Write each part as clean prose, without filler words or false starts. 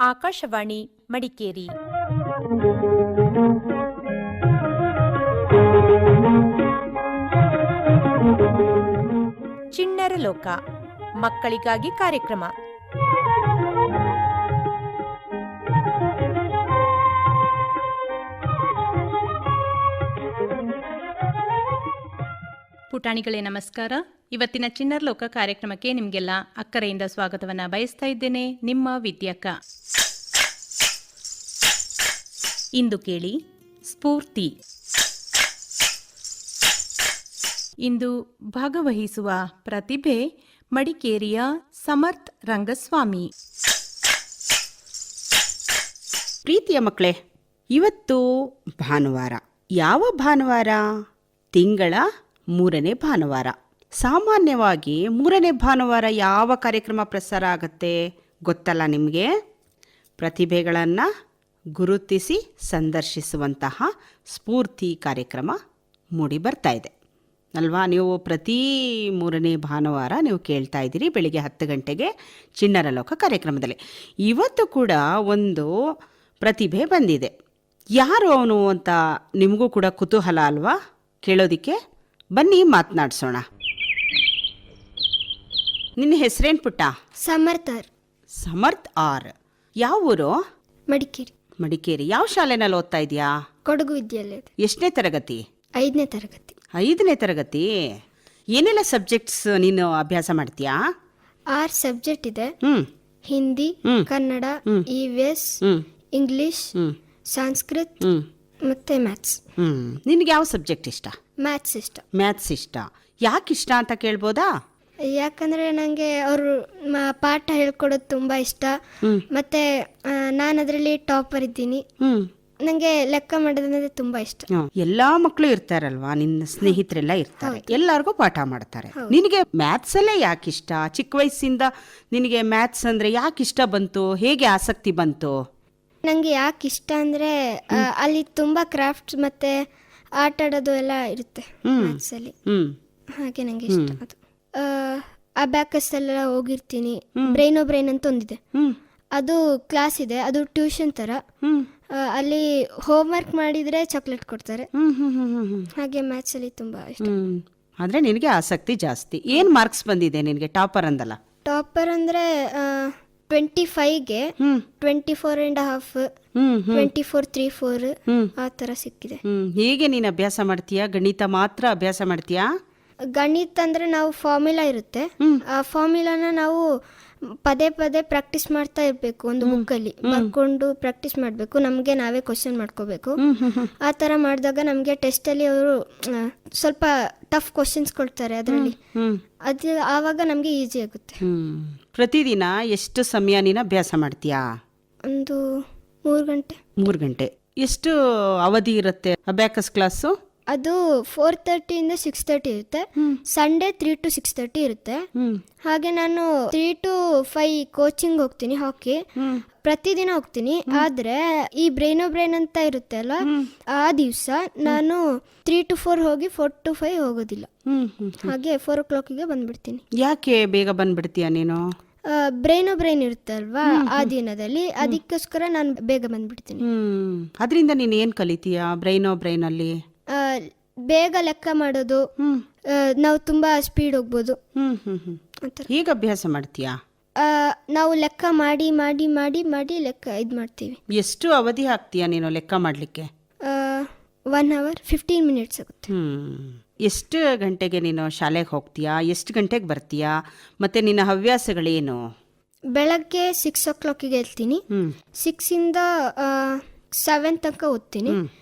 ಆಕಾಶವಾಣಿ ಮಡಿಕೇರಿ. ಚಿಣ್ಣರ ಲೋಕ ಮಕ್ಕಳಿಗಾಗಿ ಕಾರ್ಯಕ್ರಮ. ಪುಟಾಣಿಗಳೇ ನಮಸ್ಕಾರ. ಇವತ್ತಿನ ಚಿಣ್ಣರ ಲೋಕ ಕಾರ್ಯಕ್ರಮಕ್ಕೆ ನಿಮಗೆಲ್ಲ ಅಕ್ಕರೆಯಿಂದ ಸ್ವಾಗತವನ್ನು ಬಯಸ್ತಾ ಇದ್ದೇನೆ. ನಿಮ್ಮ ವಿದ್ಯಾಕ್ಕ. ಇಂದು ಕೇಳಿ ಸ್ಫೂರ್ತಿ. ಇಂದು ಭಾಗವಹಿಸುವ ಪ್ರತಿಭೆ ಮಡಿಕೇರಿಯ ಸಮರ್ಥ್ ರಂಗಸ್ವಾಮಿ. ಪ್ರೀತಿಯ ಮಕ್ಕಳೇ, ಇವತ್ತು ಭಾನುವಾರ. ಯಾವ ಭಾನುವಾರ? ತಿಂಗಳ 3ನೇ ಭಾನುವಾರ. ಸಾಮಾನ್ಯವಾಗಿ 3ನೇ ಭಾನುವಾರ ಯಾವ ಕಾರ್ಯಕ್ರಮ ಪ್ರಸಾರ ಆಗುತ್ತೆ ಗೊತ್ತಲ್ಲ ನಿಮಗೆ? ಪ್ರತಿಭೆಗಳನ್ನು ಗುರುತಿಸಿ ಸಂದರ್ಶಿಸುವಂತಹ ಸ್ಫೂರ್ತಿ ಕಾರ್ಯಕ್ರಮ ಮೂಡಿ ಬರ್ತಾ ಇದೆ ಅಲ್ವಾ? ನೀವು ಪ್ರತಿ 3ನೇ ಭಾನುವಾರ ನೀವು ಕೇಳ್ತಾ ಇದ್ದೀರಿ ಬೆಳಿಗ್ಗೆ 10 ಗಂಟೆಗೆ ಚಿಣ್ಣರ ಲೋಕ ಕಾರ್ಯಕ್ರಮದಲ್ಲಿ. ಇವತ್ತು ಕೂಡ ಒಂದು ಪ್ರತಿಭೆ ಬಂದಿದೆ. ಯಾರು ಅವನು ಅಂತ ನಿಮಗೂ ಕೂಡ ಕುತೂಹಲ ಅಲ್ವಾ ಕೇಳೋದಿಕ್ಕೆ? ಬನ್ನಿ ಮಾತನಾಡಿಸೋಣ. ನಿನ್ನ ಹೆಸರೇನು ಪುಟ್ಟ? ಸಮರ್ಥ್ ಆರ್. ಯಾವ ಊರು? ಮಡಿಕೇರಿ. ಯಾವ ಶಾಲೆನಲ್ಲಿ ಓದ್ತಾ ಇದೆಯಾ? ಕೊಡಗು ವಿದ್ಯಾಲಯ. ಎಷ್ಟನೇ ತರಗತಿ? 5ನೇ ತರಗತಿ. 5ನೇ ತರಗತಿ. ಏನೆಲ್ಲ ಸಬ್ಜೆಕ್ಟ್ಸ್ ನೀನು ಅಭ್ಯಾಸ ಮಾಡ್ತೀಯಾ? 6 ಸಬ್ಜೆಕ್ಟ್ ಇದೆ. ಹಿಂದಿ, ಕನ್ನಡ, EVS, ಇಂಗ್ಲಿಷ್, ಸಂಸ್ಕೃತ್ ಮತ್ತೆ ಮ್ಯಾಥ್ಸ್. ನಿನಗೆ ಯಾವ ಸಬ್ಜೆಕ್ಟ್ ಇಷ್ಟ? ಮ್ಯಾಥ್ಸ್ ಇಷ್ಟ. ಯಾಕೆ ಇಷ್ಟ ಅಂತ ಕೇಳ್ಬೋದಾ? ಯಾಕಂದ್ರೆ ನನಗೆ ಅವರು ಪಾಠ ಹೇಳ್ಕೊಡೋದು ತುಂಬಾ ಇಷ್ಟ. ಮತ್ತೆ ನಾನು ಅದರಲ್ಲಿ ಟಾಪರ್ ಇದ್ದೀನಿ. ನನಗೆ ಲೆಕ್ಕ ಮಾಡೋದಂದ್ರೆ ತುಂಬಾ ಇಷ್ಟ. ಎಲ್ಲಾ ಮಕ್ಕಳು ಇರ್ತಾರಲ್ವಾ, ನಿನ್ನ ಸ್ನೇಹಿತರೆಲ್ಲ ಇರ್ತಾರೆ, ಎಲ್ಲರಿಗೂ ಪಾಠ ಮಾಡ್ತಾರೆ. ನಿನಗೆ ಮ್ಯಾಥ್ಸ್ ಅಲ್ಲೇ ಯಾಕೆ ಇಷ್ಟ? ಚಿಕ್ಕ ವಯಸ್ಸಿಂದ ನಿನಗೆ ಮ್ಯಾಥ್ಸ್ ಅಂದ್ರೆ ಯಾಕೆ ಇಷ್ಟ ಬಂತು? ಹೇಗೆ ಆಸಕ್ತಿ ಬಂತು? ನಂಗೆ ಯಾಕೆ ಇಷ್ಟ ಅಂದ್ರೆ ಅಲ್ಲಿ ತುಂಬಾ ಕ್ರಾಫ್ಟ್ಸ್ ಮತ್ತೆ ಆಟ ಆಡೋದು ಎಲ್ಲ ಇರುತ್ತೆ ಮ್ಯಾಥ್ಸ್ ಅಲ್ಲಿ. ಹಾಗೆ ನಂಗೆ ಇಷ್ಟ ಅದು. ಅಬ್ಯಾಕಸ್ ಎಲ್ಲ ಹೋಗಿರ್ತೀನಿ. ಬ್ರೈನ್ ಅಂತ ಒಂದಿದೆ, ಅದು ಕ್ಲಾಸ್ ಇದೆ, ಅದು ಟ್ಯೂಷನ್ ತರ. ಅಲ್ಲಿ ಹೋಮ್ ವರ್ಕ್ ಮಾಡಿದ್ರೆ ಚಾಕ್ಲೇಟ್ ಕೊಡ್ತಾರೆ. ಹಾಗೆ ಮ್ಯಾಥ್ಸ್ ಅಲ್ಲಿ ತುಂಬಾ ಇಷ್ಟ. ಆದ್ರೆ ನಿನಗೆ ಆಸಕ್ತಿ ಜಾಸ್ತಿ. ಏನ್ ಮಾರ್ಕ್ಸ್ ಬಂದಿದೆ ನಿನಗೆ? ಟಾಪರ್ ಅಂದಲ್ಲ? ಟಾಪರ್ ಅಂದ್ರೆ 25ಗೆ 24.5, 24.34 ಆ ತರ ಸಿಕ್ಕಿದೆ. ಹೇಗೆ ನೀನು ಅಭ್ಯಾಸ ಮಾಡ್ತೀಯಾ? ಗಣಿತ ಮಾತ್ರ ಅಭ್ಯಾಸ ಮಾಡ್ತೀಯಾ? ಗಣಿತ ಅಂದ್ರೆ ನಾವು ಫಾರ್ಮುಲಾ ಇರುತ್ತೆ, ಆ ಫಾರ್ಮುಲಾನ ನಾವು ಪದೇ ಪ್ರಾಕ್ಟೀಸ್ ಮಾಡ್ತಾ ಇರ್ಬೇಕು. ಒಂದು ಬುಕ್ಕಲ್ಲಿ ಬರ್ಕೊಂಡು ಪ್ರಾಕ್ಟೀಸ್ ಮಾಡಬೇಕು. ನಮಗೆ ನಾವೇ ಕ್ವಶನ್ ಮಾಡ್ಕೋಬೇಕು. ಆ ಥರ ಮಾಡಿದಾಗ ನಮಗೆ ಟೆಸ್ಟಲ್ಲಿ ಅವರು ಸ್ವಲ್ಪ ಟಫ್ ಕ್ವಶನ್ಸ್ ಕೊಡ್ತಾರೆ ಅದರಲ್ಲಿ. ಅದು ಆವಾಗ ನಮಗೆ ಈಸಿ ಆಗುತ್ತೆ. ಪ್ರತಿದಿನ ಎಷ್ಟು ಸಮಯ ನೀನು ಅಭ್ಯಾಸ ಮಾಡ್ತೀಯಾ? ಒಂದು 3 ಗಂಟೆ. 3 ಗಂಟೆ. ಎಷ್ಟು ಅವಧಿ ಇರುತ್ತೆ ಅಬ್ಯಾಕಸ್ ಕ್ಲಾಸು? ಅದು 4:30 ಇಂದ 6:30 ಇರುತ್ತೆ. ಸಂಡೇ 3 to 6:30 ಇರುತ್ತೆ. ಹಾಗೆ ನಾನು 3 to 5 ಕೋಚಿಂಗ್ ಹೋಗ್ತೀನಿ, ಹಾಕಿ ಪ್ರತಿದಿನ ಹೋಗ್ತೀನಿ. ಆದ್ರೆ ಈ ಬ್ರೈನ್ ಅಂತ ಇರುತ್ತೆ ಅಲ್ಲ, ಆ ದಿವಸ ನಾನು 3 to 4 ಹೋಗಿ 4 to 5 ಹೋಗೋದಿಲ್ಲ. ಹಾಗೆ 4 o'clockಗೆ ಬಂದ್ಬಿಡ್ತೀನಿ. ಯಾಕೆ ಬೇಗ ಬಂದ್ಬಿಡ್ತೀಯ ನೀನು? ಬ್ರೈನ್ ಇರುತ್ತೆ ಅಲ್ವಾ ಆ ದಿನದಲ್ಲಿ, ಅದಕ್ಕೋಸ್ಕರ ನಾನು ಬೇಗ ಬಂದ್ಬಿಡ್ತೀನಿ. ಅದರಿಂದ ನೀನು ಏನ್ ಕಲಿತೀಯಾ ಬ್ರೈನ್ ಅಲ್ಲಿ? ಬೇಗ ಲೆಕ್ಕ ಮಾಡೋದು, ನಾವು ತುಂಬಾ ಸ್ಪೀಡ್ ಹೋಗ್ಬೋದು. ಈಗ ಅಭ್ಯಾಸ ಮಾಡ್ತೀಯಾ? ನಾವು ಲೆಕ್ಕ ಮಾಡಿ ಮಾಡಿ ಮಾಡಿ ಮಾಡಿ ಲೆಕ್ಕ ಇದು ಮಾಡ್ತೀವಿ. ಎಷ್ಟು ಅವಧಿ ಹಾಕ್ತೀಯಾ ನೀನು ಲೆಕ್ಕ ಮಾಡ್ಲಿಕ್ಕೆ? 1 hour 15 minutes ಆಗುತ್ತೆ. ಎಷ್ಟು ಗಂಟೆಗೆ ನೀನು ಶಾಲೆಗೆ ಹೋಗ್ತೀಯಾ? ಎಷ್ಟು ಗಂಟೆಗೆ ಬರ್ತೀಯಾ? ಮತ್ತೆ ನಿನ್ನ ಹವ್ಯಾಸಗಳೇನು? ಬೆಳಗ್ಗೆ 6 o'clockಗೆ ಹೇಳ್ತೀನಿ. 6 ಇಂದ 7 ತನಕ ಓದ್ತೀನಿ.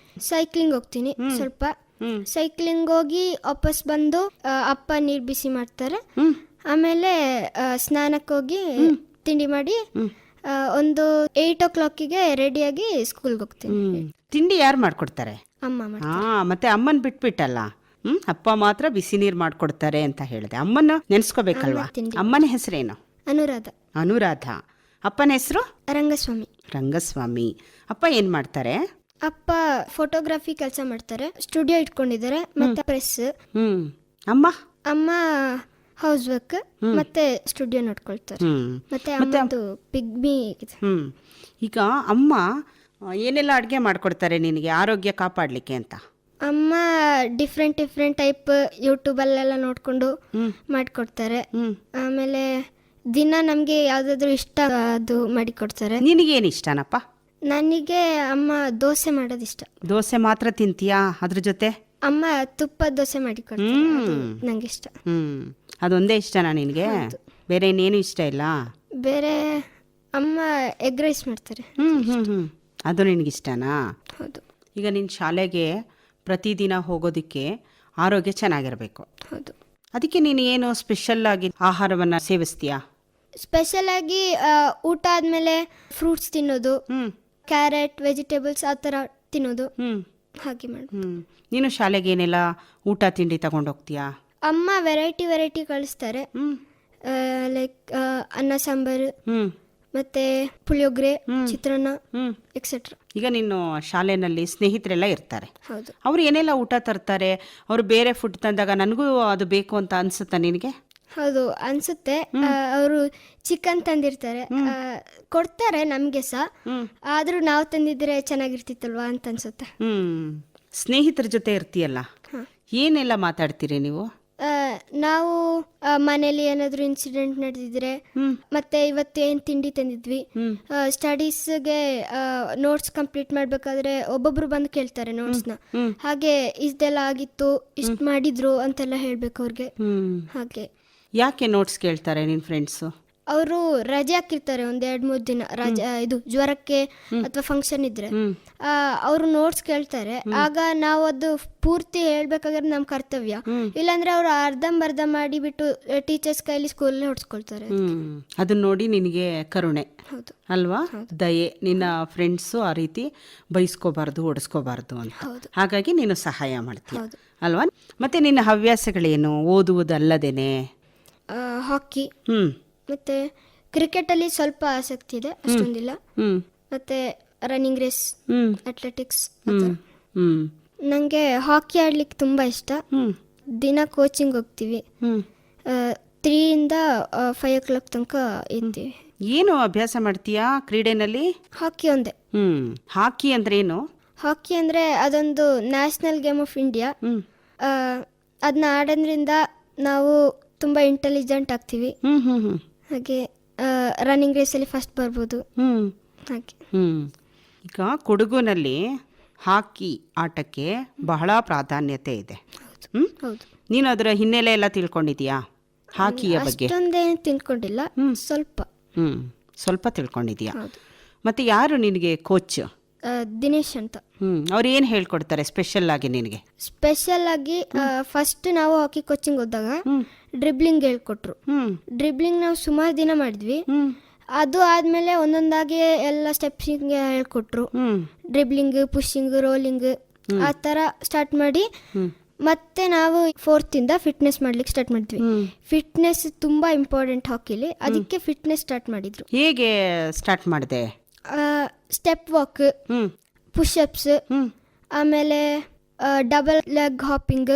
ಸೈಕ್ಲಿಂಗ್ ಹೋಗ್ತೀನಿ ಸ್ವಲ್ಪ. ಸೈಕ್ಲಿಂಗ್ ಹೋಗಿ ವಾಪಸ್ ಬಂದು ಅಪ್ಪ ನೀರು ಬಿಸಿ ಮಾಡ್ತಾರೆ. ಆಮೇಲೆ ಸ್ನಾನಕ್ಕೆ ಹೋಗಿ ತಿಂಡಿ ಮಾಡಿ ಒಂದು 8 o'clockಗೆ ರೆಡಿಯಾಗಿ ಸ್ಕೂಲ್ಗೆ ಹೋಗ್ತೀನಿ. ತಿಂಡಿ ಯಾರು ಮಾಡ್ಕೊಡ್ತಾರೆ? ಅಮ್ಮ. ಮತ್ತೆ ಅಮ್ಮನ್ ಬಿಟ್ಬಿಟ್ಟಲ್ಲ, ಅಪ್ಪ ಮಾತ್ರ ಬಿಸಿ ನೀರು ಮಾಡ್ಕೊಡ್ತಾರೆ ಅಂತ ಹೇಳಿದೆ. ಅಮ್ಮನ ನೆನ್ಸ್ಕೋಬೇಕಲ್ವಾ? ಅಮ್ಮನ ಹೆಸರೇನು? ಅನುರಾಧ. ಅಪ್ಪನ ಹೆಸರು? ರಂಗಸ್ವಾಮಿ. ಅಪ್ಪ ಏನ್ ಮಾಡ್ತಾರೆ? ಅಪ್ಪ ಫೋಟೋಗ್ರಫಿ ಕೆಲಸ ಮಾಡ್ತಾರೆ, ಸ್ಟುಡಿಯೋ ಇಟ್ಕೊಂಡಿದ್ದಾರೆ, ಮತ್ತೆ ಪ್ರೆಸ್. ಅಮ್ಮ ಹೌಸ್ ವರ್ಕ್ ಮತ್ತೆ ಸ್ಟುಡಿಯೋ ನೋಡ್ಕೊಳ್ತಾರೆ. ಮತ್ತೆ ಅಮ್ಮದು ಪಿಗ್ಮಿ ಇದೆ. ಈಗ ಅಮ್ಮ ಏನೆಲ್ಲ ಅಡುಗೆ ಮಾಡ್ಕೊಡ್ತಾರೆ ನಿನಗೆ ಆರೋಗ್ಯ ಕಾಪಾಡಲಿಕ್ಕೆ ಅಂತ? ಅಮ್ಮ ಡಿಫ್ರೆಂಟ್ ಟೈಪ್ ಯೂಟ್ಯೂಬಲ್ಲೆಲ್ಲ ನೋಡ್ಕೊಂಡು ಮಾಡಿಕೊಡ್ತಾರೆ. ಆಮೇಲೆ ದಿನ ನಮಗೆ ಯಾವುದಾದ್ರೂ ಇಷ್ಟ ಅದು ಮಾಡಿಕೊಡ್ತಾರೆ. ನಿನಗೇನು ಇಷ್ಟನಪ್ಪ? ನನಗೆ ಅಮ್ಮ ದೋಸೆ ಮಾಡೋದು ಇಷ್ಟ. ದೋಸೆ ಮಾತ್ರ ತಿಂತೀಯಾ? ಅದ್ರ ಜೊತೆ ಅಮ್ಮ ತುಪ್ಪದ ದೋಸೆ ಮಾಡಿಕೊಡ್ತಾರೆ, ನಂಗೆ ಇಷ್ಟ. ಅದೊಂದೇ ಇಷ್ಟನಾ ನಿನಗೆ? ಬೇರೆ ಇನ್ನೇನು ಇಷ್ಟ ಇಲ್ಲ? ಬೇರೆ ಅಮ್ಮ ಎಗ್ ರೈಸ್ ಮಾಡ್ತಾರೆ. ಅದು ನಿನಗಿಷ್ಟನಾ? ಹೌದು. ಈಗ ನಿನ್ನ ಶಾಲೆಗೆ ಪ್ರತಿದಿನ ಹೋಗೋದಕ್ಕೆ ಆರೋಗ್ಯ ಚೆನ್ನಾಗಿರಬೇಕು. ಹೌದು. ಅದಕ್ಕೆ ನೀನು ಏನು ಸ್ಪೆಷಲ್ ಆಗಿ ಆಹಾರವನ್ನು ಸೇವಿಸ್ತೀಯಾ? ಸ್ಪೆಷಲ್ ಆಗಿ ಊಟ ಆದಮೇಲೆ ಫ್ರೂಟ್ಸ್ ತಿನ್ನೋದು, ಕ್ಯಾರೆಟ್, ವೆಜಿಟೇಬಲ್ಸ್ ಆ ಥರ ತಿನ್ನೋದು, ಹಾಗೆ ಮಾಡಿ. ನೀನು ಶಾಲೆಗೆ ಏನೆಲ್ಲ ಊಟ ತಿಂಡಿ ತಗೊಂಡೋಗ್ತೀಯಾ? ಅಮ್ಮ ವೆರೈಟಿ ಕಳಿಸ್ತಾರೆ. ಲೈಕ್ ಅನ್ನ ಸಾಂಬಾರು, ಮತ್ತೆ ಪುಳಿಯೋಗರೆ, ಚಿತ್ರಾನ್ನ, ಎಕ್ಸೆಟ್ರಾ. ಈಗ ನೀನು ಶಾಲೆಯಲ್ಲಿ ಸ್ನೇಹಿತರೆಲ್ಲ ಇರ್ತಾರೆ. ಹೌದು. ಅವ್ರು ಏನೆಲ್ಲ ಊಟ ತರ್ತಾರೆ? ಅವರು ಬೇರೆ ಫುಡ್ ತಂದಾಗ ನನಗೂ ಅದು ಬೇಕು ಅಂತ ಅನ್ಸುತ್ತಾ ನಿನಗೆ? ಹೌದು ಅನ್ಸುತ್ತೆ. ಅವರು ಚಿಕನ್ ತಂದಿರ್ತಾರೆ, ಕೊಡ್ತಾರೆ ನಮಗೆ ಸಹ. ಆದ್ರೂ ನಾವು ತಂದಿದ್ರೆ ಚೆನ್ನಾಗಿರ್ತಿತ್ತಲ್ವಾ ಅಂತ ಅನ್ಸುತ್ತೆ. ಸ್ನೇಹಿತರ ಜೊತೆ ಇರ್ತೀಯಲ್ಲ, ಏನೆಲ್ಲ ಮಾತಾಡ್ತೀರಿ ನೀವು? ನಾವು ಮನೇಲಿ ಏನಾದ್ರು ಇನ್ಸಿಡೆಂಟ್ ನಡೆದಿದ್ರೆ, ಮತ್ತೆ ಇವತ್ತು ಏನ್ ತಿಂಡಿ ತಂದಿದ್ವಿ, ಸ್ಟಡೀಸ್ಗೆ ನೋಟ್ಸ್ ಕಂಪ್ಲೀಟ್ ಮಾಡ್ಬೇಕಾದ್ರೆ ಒಬ್ಬೊಬ್ರು ಬಂದು ಕೇಳ್ತಾರೆ ನೋಟ್ಸ್ನ. ಹಾಗೆ ಇದೆಲ್ಲ ಆಗಿತ್ತು, ಇಷ್ಟು ಮಾಡಿದ್ರು ಅಂತೆಲ್ಲ ಹೇಳ್ಬೇಕು ಅವ್ರಿಗೆ. ಹಾಗೆ. ಯಾಕೆ ನೋಟ್ಸ್ ಕೇಳ್ತಾರೆ ನಿನ್ನ ಫ್ರೆಂಡ್ಸು? ಅವರು ರಜೆ ಹಾಕಿರ್ತಾರೆ 1-2-3 ದಿನ ರಜೆ, ಇದು ಜ್ವರಕ್ಕೆ ಅಥವಾ ಫಂಕ್ಷನ್ ಇದ್ರೆ ಅವರು ನೋಟ್ಸ್ ಕೇಳ್ತಾರೆ. ಆಗ ನಾವು ಅದು ಪೂರ್ತಿ ಹೇಳ್ಬೇಕಾದ್ರೆ ನಮ್ಮ ಕರ್ತವ್ಯ. ಇಲ್ಲಾಂದ್ರೆ ಅವರು ಅರ್ಧಂಬರ್ಧ ಮಾಡಿಬಿಟ್ಟು ಟೀಚರ್ಸ್ ಕೈಲಿ ಸ್ಕೂಲಲ್ಲಿ ಹೊಡ್ಸ್ಕೊಳ್ತಾರೆ. ಅದನ್ನ ನೋಡಿ ನಿನಗೆ ಕರುಣೆ ಅಲ್ವಾ, ದಯೆ. ನಿನ್ನ ಫ್ರೆಂಡ್ಸು ಆ ರೀತಿ ಬೈಸ್ಕೋಬಾರ್ದು, ಓಡಿಸ್ಕೋಬಾರ್ದು ಅಂತ. ಹಾಗಾಗಿ ನೀನು ಸಹಾಯ ಮಾಡ್ತೀಯ ಅಲ್ವಾ? ಮತ್ತೆ ನಿನ್ನ ಹವ್ಯಾಸಗಳೇನು ಓದುವುದಲ್ಲದೇನೆ? ಹಾಕಿ ಮತ್ತೆ ಕ್ರಿಕೆಟಲ್ಲಿ ಸ್ವಲ್ಪ ಆಸಕ್ತಿ ಇದೆ, ಅಷ್ಟೊಂದಿಲ್ಲ. ಮತ್ತೆ ರನ್ನಿಂಗ್ ರೇಸ್, ಅಥ್ಲೆಟಿಕ್ಸ್. ನನಗೆ ಹಾಕಿ ಆಡ್ಲಿಕ್ಕೆ ತುಂಬ ಇಷ್ಟ. ದಿನ ಕೋಚಿಂಗ್ ಹೋಗ್ತೀವಿ, 3 to 5 o'clock ತನಕ ಇರ್ತೀವಿ. ಏನು ಅಭ್ಯಾಸ ಮಾಡ್ತೀಯಾ ಕ್ರೀಡೆನಲ್ಲಿ? ಹಾಕಿ ಒಂದೇ. ಹಾಕಿ ಅಂದ್ರೆ ಏನು? ಹಾಕಿ ಅಂದರೆ ಅದೊಂದು ನ್ಯಾಷನಲ್ ಗೇಮ್ ಆಫ್ ಇಂಡಿಯಾ. ಅದನ್ನ ಆಡೋದ್ರಿಂದ ನಾವು ತುಂಬ ಇಂಟೆಲಿಜೆಂಟ್ ಆಗ್ತೀವಿ. ಹಾಗೆ ರನ್ನಿಂಗ್ ರೇಸಲ್ಲಿ ಫಸ್ಟ್ ಬರ್ಬೋದು. ಹಾಗೆ. ಈಗ ಕೊಡಗುನಲ್ಲಿ ಹಾಕಿ ಆಟಕ್ಕೆ ಬಹಳ ಪ್ರಾಧಾನ್ಯತೆ ಇದೆ. ಹೌದು. ನೀನು ಅದರ ಹಿನ್ನೆಲೆ ಎಲ್ಲ ತಿಳ್ಕೊಂಡಿದ್ಯಾ ಹಾಕಿಯ ಬಗ್ಗೆ? ಅಷ್ಟೊಂದೇನು ತಿಳ್ಕೊಂಡಿಲ್ಲ, ಸ್ವಲ್ಪ ತಿಳ್ಕೊಂಡಿದ್ಯಾ? ಮತ್ತೆ ಯಾರು ನಿನಗೆ ಕೋಚ್? ದಿನೇಶ್ ಅಂತ. ಅವ್ರು ಏನು ಹೇಳ್ಕೊಡ್ತಾರೆ ಸ್ಪೆಷಲ್ ಆಗಿ ನಿನಗೆ? ಸ್ಪೆಷಲ್ ಆಗಿ ಫಸ್ಟ್ ನಾವು ಹಾಕಿ ಕೋಚಿಂಗ್ ಹೋದಾಗ ಡ್ರಿಬ್ಲಿಂಗ್ ಹೇಳ್ಕೊಟ್ರು. ಡ್ರಿಬ್ಲಿಂಗ್ ನಾವು ಸುಮಾರು ದಿನ ಮಾಡಿದ್ವಿ. ಅದು ಆದ್ಮೇಲೆ ಒಂದೊಂದಾಗಿ ಎಲ್ಲ ಸ್ಟೆಪ್ಸಿಂಗ್ ಹೇಳ್ಕೊಟ್ರು. ಡ್ರಿಬ್ಲಿಂಗ್, ಪುಷಿಂಗ್, ರೋಲಿಂಗ್ ಆ ಥರ ಸ್ಟಾರ್ಟ್ ಮಾಡಿ ಮತ್ತೆ ನಾವು 4th ಇಂದ ಫಿಟ್ನೆಸ್ ಮಾಡ್ಲಿಕ್ಕೆ ಸ್ಟಾರ್ಟ್ ಮಾಡಿದ್ವಿ. ಫಿಟ್ನೆಸ್ ತುಂಬಾ ಇಂಪಾರ್ಟೆಂಟ್ ಹಾಕಿಲಿ, ಅದಕ್ಕೆ ಫಿಟ್ನೆಸ್ ಸ್ಟಾರ್ಟ್ ಮಾಡಿದ್ರು. ಹೇಗೆ ಸ್ಟಾರ್ಟ್ ಮಾಡಿದೆ? ಸ್ಟೆಪ್ ವಾಕ್, ಪುಷಪ್ಸ್, ಆಮೇಲೆ double leg hopping,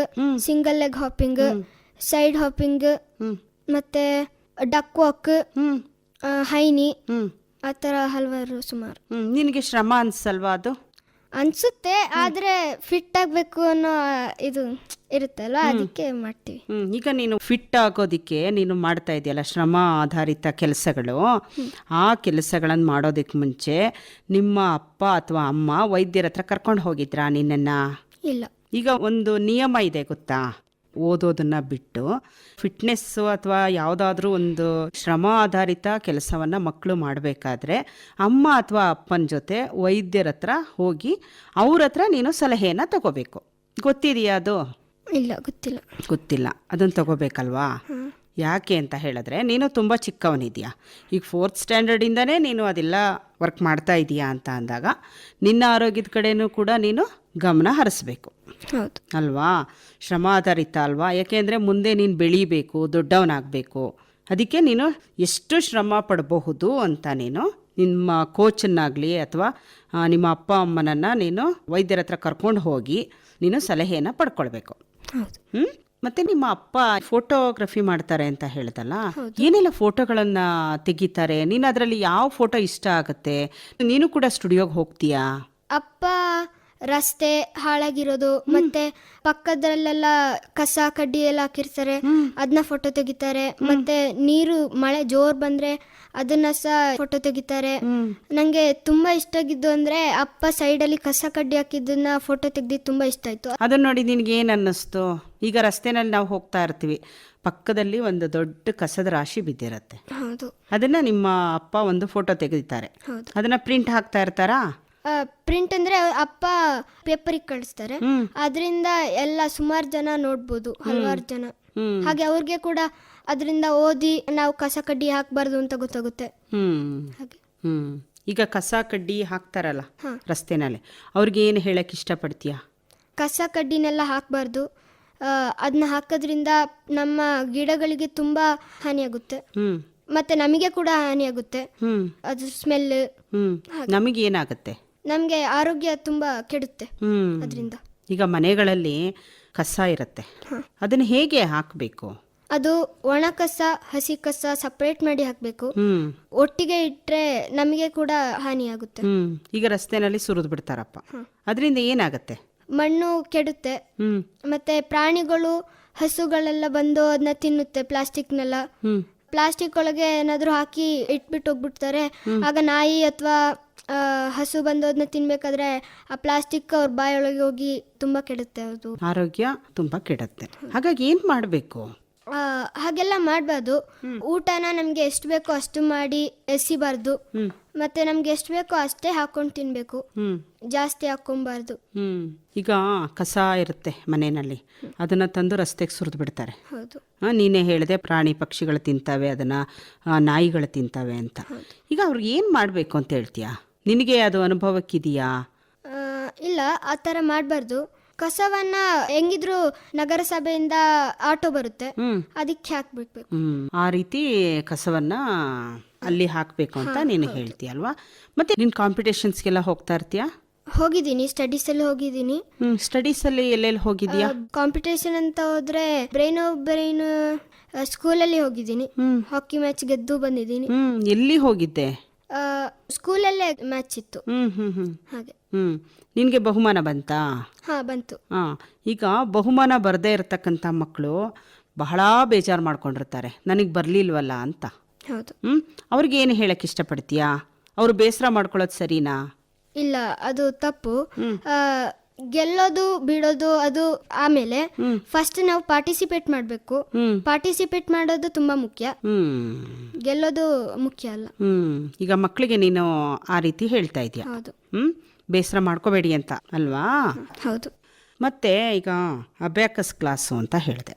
single leg hopping, side hopping, ಮತ್ತೆ ಡಕ್ ವಾಕ್, ಹೈನಿ, ಆ ಥರ ಹಲವಾರು ಸುಮಾರು. ನಿನಗೆ ಶ್ರಮ ಅನ್ಸಲ್ವಾ ಅದು? ಅನ್ಸುತ್ತೆ, ಆದರೆ ಫಿಟ್ ಆಗಬೇಕು ಅನ್ನೋ ಇದು ಇರುತ್ತಲ್ಲ, ಅದಕ್ಕೆ ಮಾಡ್ತೀವಿ. ಈಗ ನೀನು ಫಿಟ್ ಆಗೋದಕ್ಕೆ ನೀನು ಮಾಡ್ತಾ ಇದೆಯಲ್ಲ ಶ್ರಮ ಆಧಾರಿತ ಕೆಲಸಗಳು, ಆ ಕೆಲಸಗಳನ್ನು ಮಾಡೋದಕ್ಕೆ ಮುಂಚೆ ನಿಮ್ಮ ಅಪ್ಪ ಅಥವಾ ಅಮ್ಮ ವೈದ್ಯರ ಹತ್ರ ಕರ್ಕೊಂಡು ಹೋಗಿದ್ರಾ ನಿನ್ನನ್ನು? ಇಲ್ಲ. ಈಗ ಒಂದು ನಿಯಮ ಇದೆ ಗೊತ್ತಾ? ಓದೋದನ್ನು ಬಿಟ್ಟು ಫಿಟ್ನೆಸ್ಸು ಅಥವಾ ಯಾವುದಾದ್ರೂ ಒಂದು ಶ್ರಮ ಆಧಾರಿತ ಕೆಲಸವನ್ನು ಮಕ್ಕಳು ಮಾಡಬೇಕಾದ್ರೆ ಅಮ್ಮ ಅಥವಾ ಅಪ್ಪನ ಜೊತೆ ವೈದ್ಯರ ಹತ್ರ ಹೋಗಿ ಅವ್ರ ಹತ್ರ ನೀನು ಸಲಹೆಯನ್ನು ತಗೋಬೇಕು. ಗೊತ್ತಿದೆಯಾ ಅದು? ಇಲ್ಲ, ಗೊತ್ತಿಲ್ಲ. ಅದನ್ನು ತಗೋಬೇಕಲ್ವಾ? ಯಾಕೆ ಅಂತ ಹೇಳಿದ್ರೆ ನೀನು ತುಂಬ ಚಿಕ್ಕವನಿದೆಯಾ. ಈಗ 4th ಸ್ಟ್ಯಾಂಡರ್ಡಿಂದನೇ ನೀನು ಅದೆಲ್ಲ ವರ್ಕ್ ಮಾಡ್ತಾ ಇದೀಯಾ ಅಂತ ಅಂದಾಗ ನಿನ್ನ ಆರೋಗ್ಯದ ಕಡೆನೂ ಕೂಡ ನೀನು ಗಮನ ಹರಿಸ್ಬೇಕು ಅಲ್ವಾ? ಶ್ರಮ ಆಧಾರಿತ ಅಲ್ವಾ? ಯಾಕೆಂದರೆ ಮುಂದೆ ನೀನು ಬೆಳೀಬೇಕು, ದೊಡ್ಡವನಾಗಬೇಕು. ಅದಕ್ಕೆ ನೀನು ಎಷ್ಟು ಶ್ರಮ ಪಡಬಹುದು ಅಂತ ನೀನು ನಿಮ್ಮ ಕೋಚನ್ನಾಗಲಿ ಅಥವಾ ನಿಮ್ಮ ಅಪ್ಪ ಅಮ್ಮನನ್ನು ನೀನು ವೈದ್ಯರ ಹತ್ರ ಕರ್ಕೊಂಡು ಹೋಗಿ ನೀನು ಸಲಹೆಯನ್ನು ಪಡ್ಕೊಳ್ಬೇಕು. ಮತ್ತೆ ನಿಮ್ಮ ಅಪ್ಪ ಫೋಟೋಗ್ರಫಿ ಮಾಡ್ತಾರೆ ಅಂತ ಹೇಳ್ದಲ್ಲ, ಏನೆಲ್ಲ ಫೋಟೋಗಳನ್ನ ತೆಗಿತಾರೆ? ನೀನು ಅದರಲ್ಲಿ ಯಾವ ಫೋಟೋ ಇಷ್ಟ ಆಗುತ್ತೆ? ನೀನು ಕೂಡ ಸ್ಟುಡಿಯೋಗೆ ಹೋಗ್ತೀಯಾ? ಅಪ್ಪ ರಸ್ತೆ ಹಾಳಾಗಿರೋದು ಮತ್ತೆ ಪಕ್ಕದಲ್ಲೆಲ್ಲ ಕಸ ಕಡ್ಡಿ ಎಲ್ಲ ಹಾಕಿರ್ತಾರೆ, ಅದನ್ನ ಫೋಟೋ ತೆಗಿತಾರೆ. ಮತ್ತೆ ನೀರು ಮಳೆ ಜೋರ್ ಬಂದ್ರೆ ಅದನ್ನ ಸಹ ಫೋಟೋ ತೆಗಿತಾರೆ. ನಂಗೆ ತುಂಬಾ ಇಷ್ಟ ಆಗಿದ್ದು ಅಂದ್ರೆ ಅಪ್ಪ ಸೈಡಲ್ಲಿ ಕಸ ಕಡ್ಡಿ ಹಾಕಿದ್ದನ್ನ ಫೋಟೋ ತೆಗ್ದಿದ್ದು ತುಂಬಾ ಇಷ್ಟ ಆಯ್ತು. ಅದನ್ನ ನೋಡಿ ನಿನ್ಗೆ ಏನ್ ಅನ್ನಿಸ್ತು? ಈಗ ರಸ್ತೆನಲ್ಲಿ ನಾವು ಹೋಗ್ತಾ ಇರ್ತೀವಿ, ಪಕ್ಕದಲ್ಲಿ ಒಂದು ದೊಡ್ಡ ಕಸದ ರಾಶಿ ಬಿದ್ದಿರತ್ತೆ. ಹೌದು. ಅದನ್ನ ನಿಮ್ಮ ಅಪ್ಪ ಒಂದು ಫೋಟೋ ತೆಗೆದಿದ್ದಾರೆ. ಹೌದು. ಅದನ್ನ ಪ್ರಿಂಟ್ ಹಾಕ್ತಾ ಇರ್ತಾರಾ? ಪ್ರಿಂಟ್ ಅಂದ್ರೆ ಅಪ್ಪ ಪೇಪರಿಗೆ ಕಳಿಸ್ತಾರೆ, ಅದರಿಂದ ಎಲ್ಲ ಸುಮಾರು ಜನ ನೋಡ್ಬೋದು, ಹಲವಾರು ಜನ. ಹಾಗೆ ಅವ್ರಿಗೆ ಕೂಡ ಅದರಿಂದ ಓದಿ ನಾವು ಕಸ ಕಡ್ಡಿ ಹಾಕ್ಬಾರ್ದು ಅಂತ ಗೊತ್ತಾಗುತ್ತೆ. ಹಾಗೆ. ಈಗ ಕಸ ಕಡ್ಡಿ ಹಾಕ್ತಾರಲ್ಲ ರಸ್ತೆನಲ್ಲಿ, ಅವ್ರಿಗೆ ಏನು ಹೇಳಕ್ ಇಷ್ಟಪಡ್ತೀಯಾ? ಕಸ ಕಡ್ಡಿನೆಲ್ಲ ಹಾಕಬಾರ್ದು, ಅದನ್ನ ಹಾಕೋದ್ರಿಂದ ನಮ್ಮ ಗಿಡಗಳಿಗೆ ತುಂಬಾ ಹಾನಿಯಾಗುತ್ತೆ, ಮತ್ತೆ ನಮಗೆ ಕೂಡ ಹಾನಿಯಾಗುತ್ತೆ. ಅದು ಸ್ಮೆಲ್ ನಮಗೆ ಏನಾಗುತ್ತೆ? ನಮಗೆ ಆರೋಗ್ಯ ತುಂಬಾ ಕೆಡುತ್ತೆ ಅದರಿಂದ. ಈಗ ಮನೆಗಳಲ್ಲಿ ಕಸ ಇರುತ್ತೆ, ಅದನ್ನ ಹೇಗೆ ಹಾಕಬೇಕು? ಅದು ಒಣ ಕಸ ಹಸಿ ಕಸ ಸಪರೇಟ್ ಮಾಡಿ ಹಾಕಬೇಕು. ಒಟ್ಟಿಗೆ ಇಟ್ರೆ ನಮಗೆ ಕೂಡ ಹಾನಿಯಾಗುತ್ತೆ. ಈಗ ರಸ್ತೆನಲ್ಲಿ ಸುರಿದು ಬಿಡ್ತಾರಪ್ಪ, ಅದರಿಂದ ಏನಾಗುತ್ತೆ? ಮಣ್ಣು ಕೆಡುತ್ತೆ, ಮತ್ತೆ ಪ್ರಾಣಿಗಳು ಹಸುಗಳೆಲ್ಲ ಬಂದು ಅದನ್ನ ತಿನ್ನುತ್ತೆ. ಪ್ಲಾಸ್ಟಿಕ್ ಒಳಗೆ ಏನಾದ್ರು ಹಾಕಿ ಇಟ್ಬಿಟ್ಟು ಹೋಗ್ಬಿಡ್ತಾರೆ. ಆಗ ನಾಯಿ ಅಥವಾ ಹಸು ಬಂದು ಅದನ್ನ ತಿನ್ಬೇಕಾದ್ರೆ ಆ ಪ್ಲಾಸ್ಟಿಕ್ ಅವ್ರ ಬಾಯೊಳಗೆ ಹೋಗಿ ತುಂಬಾ ಕೆಡುತ್ತೆ, ಅದು ಆರೋಗ್ಯ ತುಂಬಾ ಕೆಡುತ್ತೆ. ಹಾಗಾಗಿ ಏನ್ ಮಾಡ್ಬೇಕು? ಹಾಗೆಲ್ಲ ಮಾಡಬಾರ್ದು. ಊಟನ ನಮ್ಗೆ ಎಷ್ಟು ಬೇಕೋ ಅಷ್ಟು ಮಾಡಿ ಎಸಿಬಾರ್ದು, ಮತ್ತೆ ನಮ್ಗೆ ಎಷ್ಟು ಬೇಕೋ ಅಷ್ಟೇ ಹಾಕೊಂಡು ತಿನ್ಬೇಕು, ಜಾಸ್ತಿ ಹಾಕೊಂಬಾರ್ದು. ಈಗ ಕಸ ಇರುತ್ತೆ ಮನೆಯಲ್ಲಿ, ಅದನ್ನ ತಂದು ರಸ್ತೆಗೆ ಸುರಿದು ಬಿಡ್ತಾರೆ. ಹೌದು. ನೀನೇ ಹೇಳಿದೆ ಪ್ರಾಣಿ ಪಕ್ಷಿಗಳು ತಿಂತವೆ ಅದನ್ನ, ನಾಯಿಗಳು ತಿಂತವೆ ಅಂತ. ಈಗ ಅವ್ರಿಗೆ ಏನ್ ಮಾಡ್ಬೇಕು ಅಂತ ಹೇಳ್ತೀಯಾ? ನಿನಗೆ ಅದು ಅನುಭವಕ್ಕಿದೆಯಾ? ಇಲ್ಲ, ಆ ಥರ ಮಾಡಬಾರ್ದು. ಕಸವನ್ನ ಹೆಂಗಿದ್ರು ನಗರಸಭೆಯಿಂದ ಆಟೋ ಬರುತ್ತೆ, ಅದಕ್ಕೆ ಹಾಕ್ಬಿಡ್ಬೇಕು. ಆ ರೀತಿ ಕಸವನ್ನ ಅಲ್ಲಿ ಹಾಕ್ಬೇಕು ಅಂತ ನೀನು ಹೇಳ್ತೀಯಲ್ವಾ? ಮತ್ತೆ ನೀನ್ ಕಾಂಪಿಟೇಷನ್ಸ್ಗೆಲ್ಲ ಹೋಗ್ತಾ ಇರ್ತೀಯಾ? ಹೋಗಿದ್ದೀನಿ, ಸ್ಟಡೀಸ್ ಅಲ್ಲಿ ಹೋಗಿದ್ದೀನಿ. ಸ್ಟಡೀಸ್ ಅಲ್ಲಿ ಎಲ್ಲೆಲ್ಲಿ ಹೋಗಿದ್ಯಾ? ಕಾಂಪಿಟೇಷನ್ ಅಂತ ಹೋದ್ರೆ ಬ್ರೈನ್ ಸ್ಕೂಲಲ್ಲಿ ಹೋಗಿದ್ದೀನಿ. ಹಾಕಿ ಮ್ಯಾಚ್ ಗೆದ್ದು ಬಂದಿದ್ದೀನಿ. ಎಲ್ಲಿ ಹೋಗಿದ್ದೆ? ಸ್ಕೂಲಲ್ಲೇ ಮ್ಯಾಚ್ ಇತ್ತು. ಹಾಗೆ. ನಿನ್ಗೆ ಬಹುಮಾನ ಬಂತಾ? ಹಾ, ಬಂತು. ಈಗ ಬಹುಮಾನ ಬರದೇ ಇರತಕ್ಕಂಥ ಮಕ್ಕಳು ಬಹಳ ಬೇಜಾರು ಮಾಡ್ಕೊಂಡಿರ್ತಾರೆ, ನನಗೆ ಬರ್ಲಿಲ್ವಲ್ಲ ಅಂತ. ಹೌದು. ಅವ್ರಿಗೆ ಏನು ಹೇಳಕ್ ಇಷ್ಟಪಡ್ತೀಯಾ? ಅವ್ರು ಬೇಸರ ಮಾಡ್ಕೊಳ್ಳೋದು ಸರಿನಾ? ಇಲ್ಲ, ಅದು ತಪ್ಪು. ಗೆಲ್ಲೋದು ಬಿಡೋದು ಅದು ಆಮೇಲೆ, ಫಸ್ಟ್ ನಾವು ಪಾರ್ಟಿಸಿಪೇಟ್ ಮಾಡಬೇಕು. ಪಾರ್ಟಿಸಿಪೇಟ್ ಮಾಡೋದು ತುಂಬಾ ಮುಖ್ಯ, ಗೆಲ್ಲೋದು ಮುಖ್ಯ ಅಲ್ಲ. ಈಗ ಮಕ್ಕಳಿಗೆ ನೀನು ಆ ರೀತಿ ಹೇಳ್ತಾ ಇದೀಯ. ಹೌದು. ಬೇಸರ ಮಾಡ್ಕೋಬೇಡಿ ಅಂತ ಅಲ್ವಾ? ಹೌದು. ಮತ್ತೆ ಈಗ ಅಬ್ಯಾಕಸ್ ಕ್ಲಾಸು ಅಂತ ಹೇಳಿದೆ.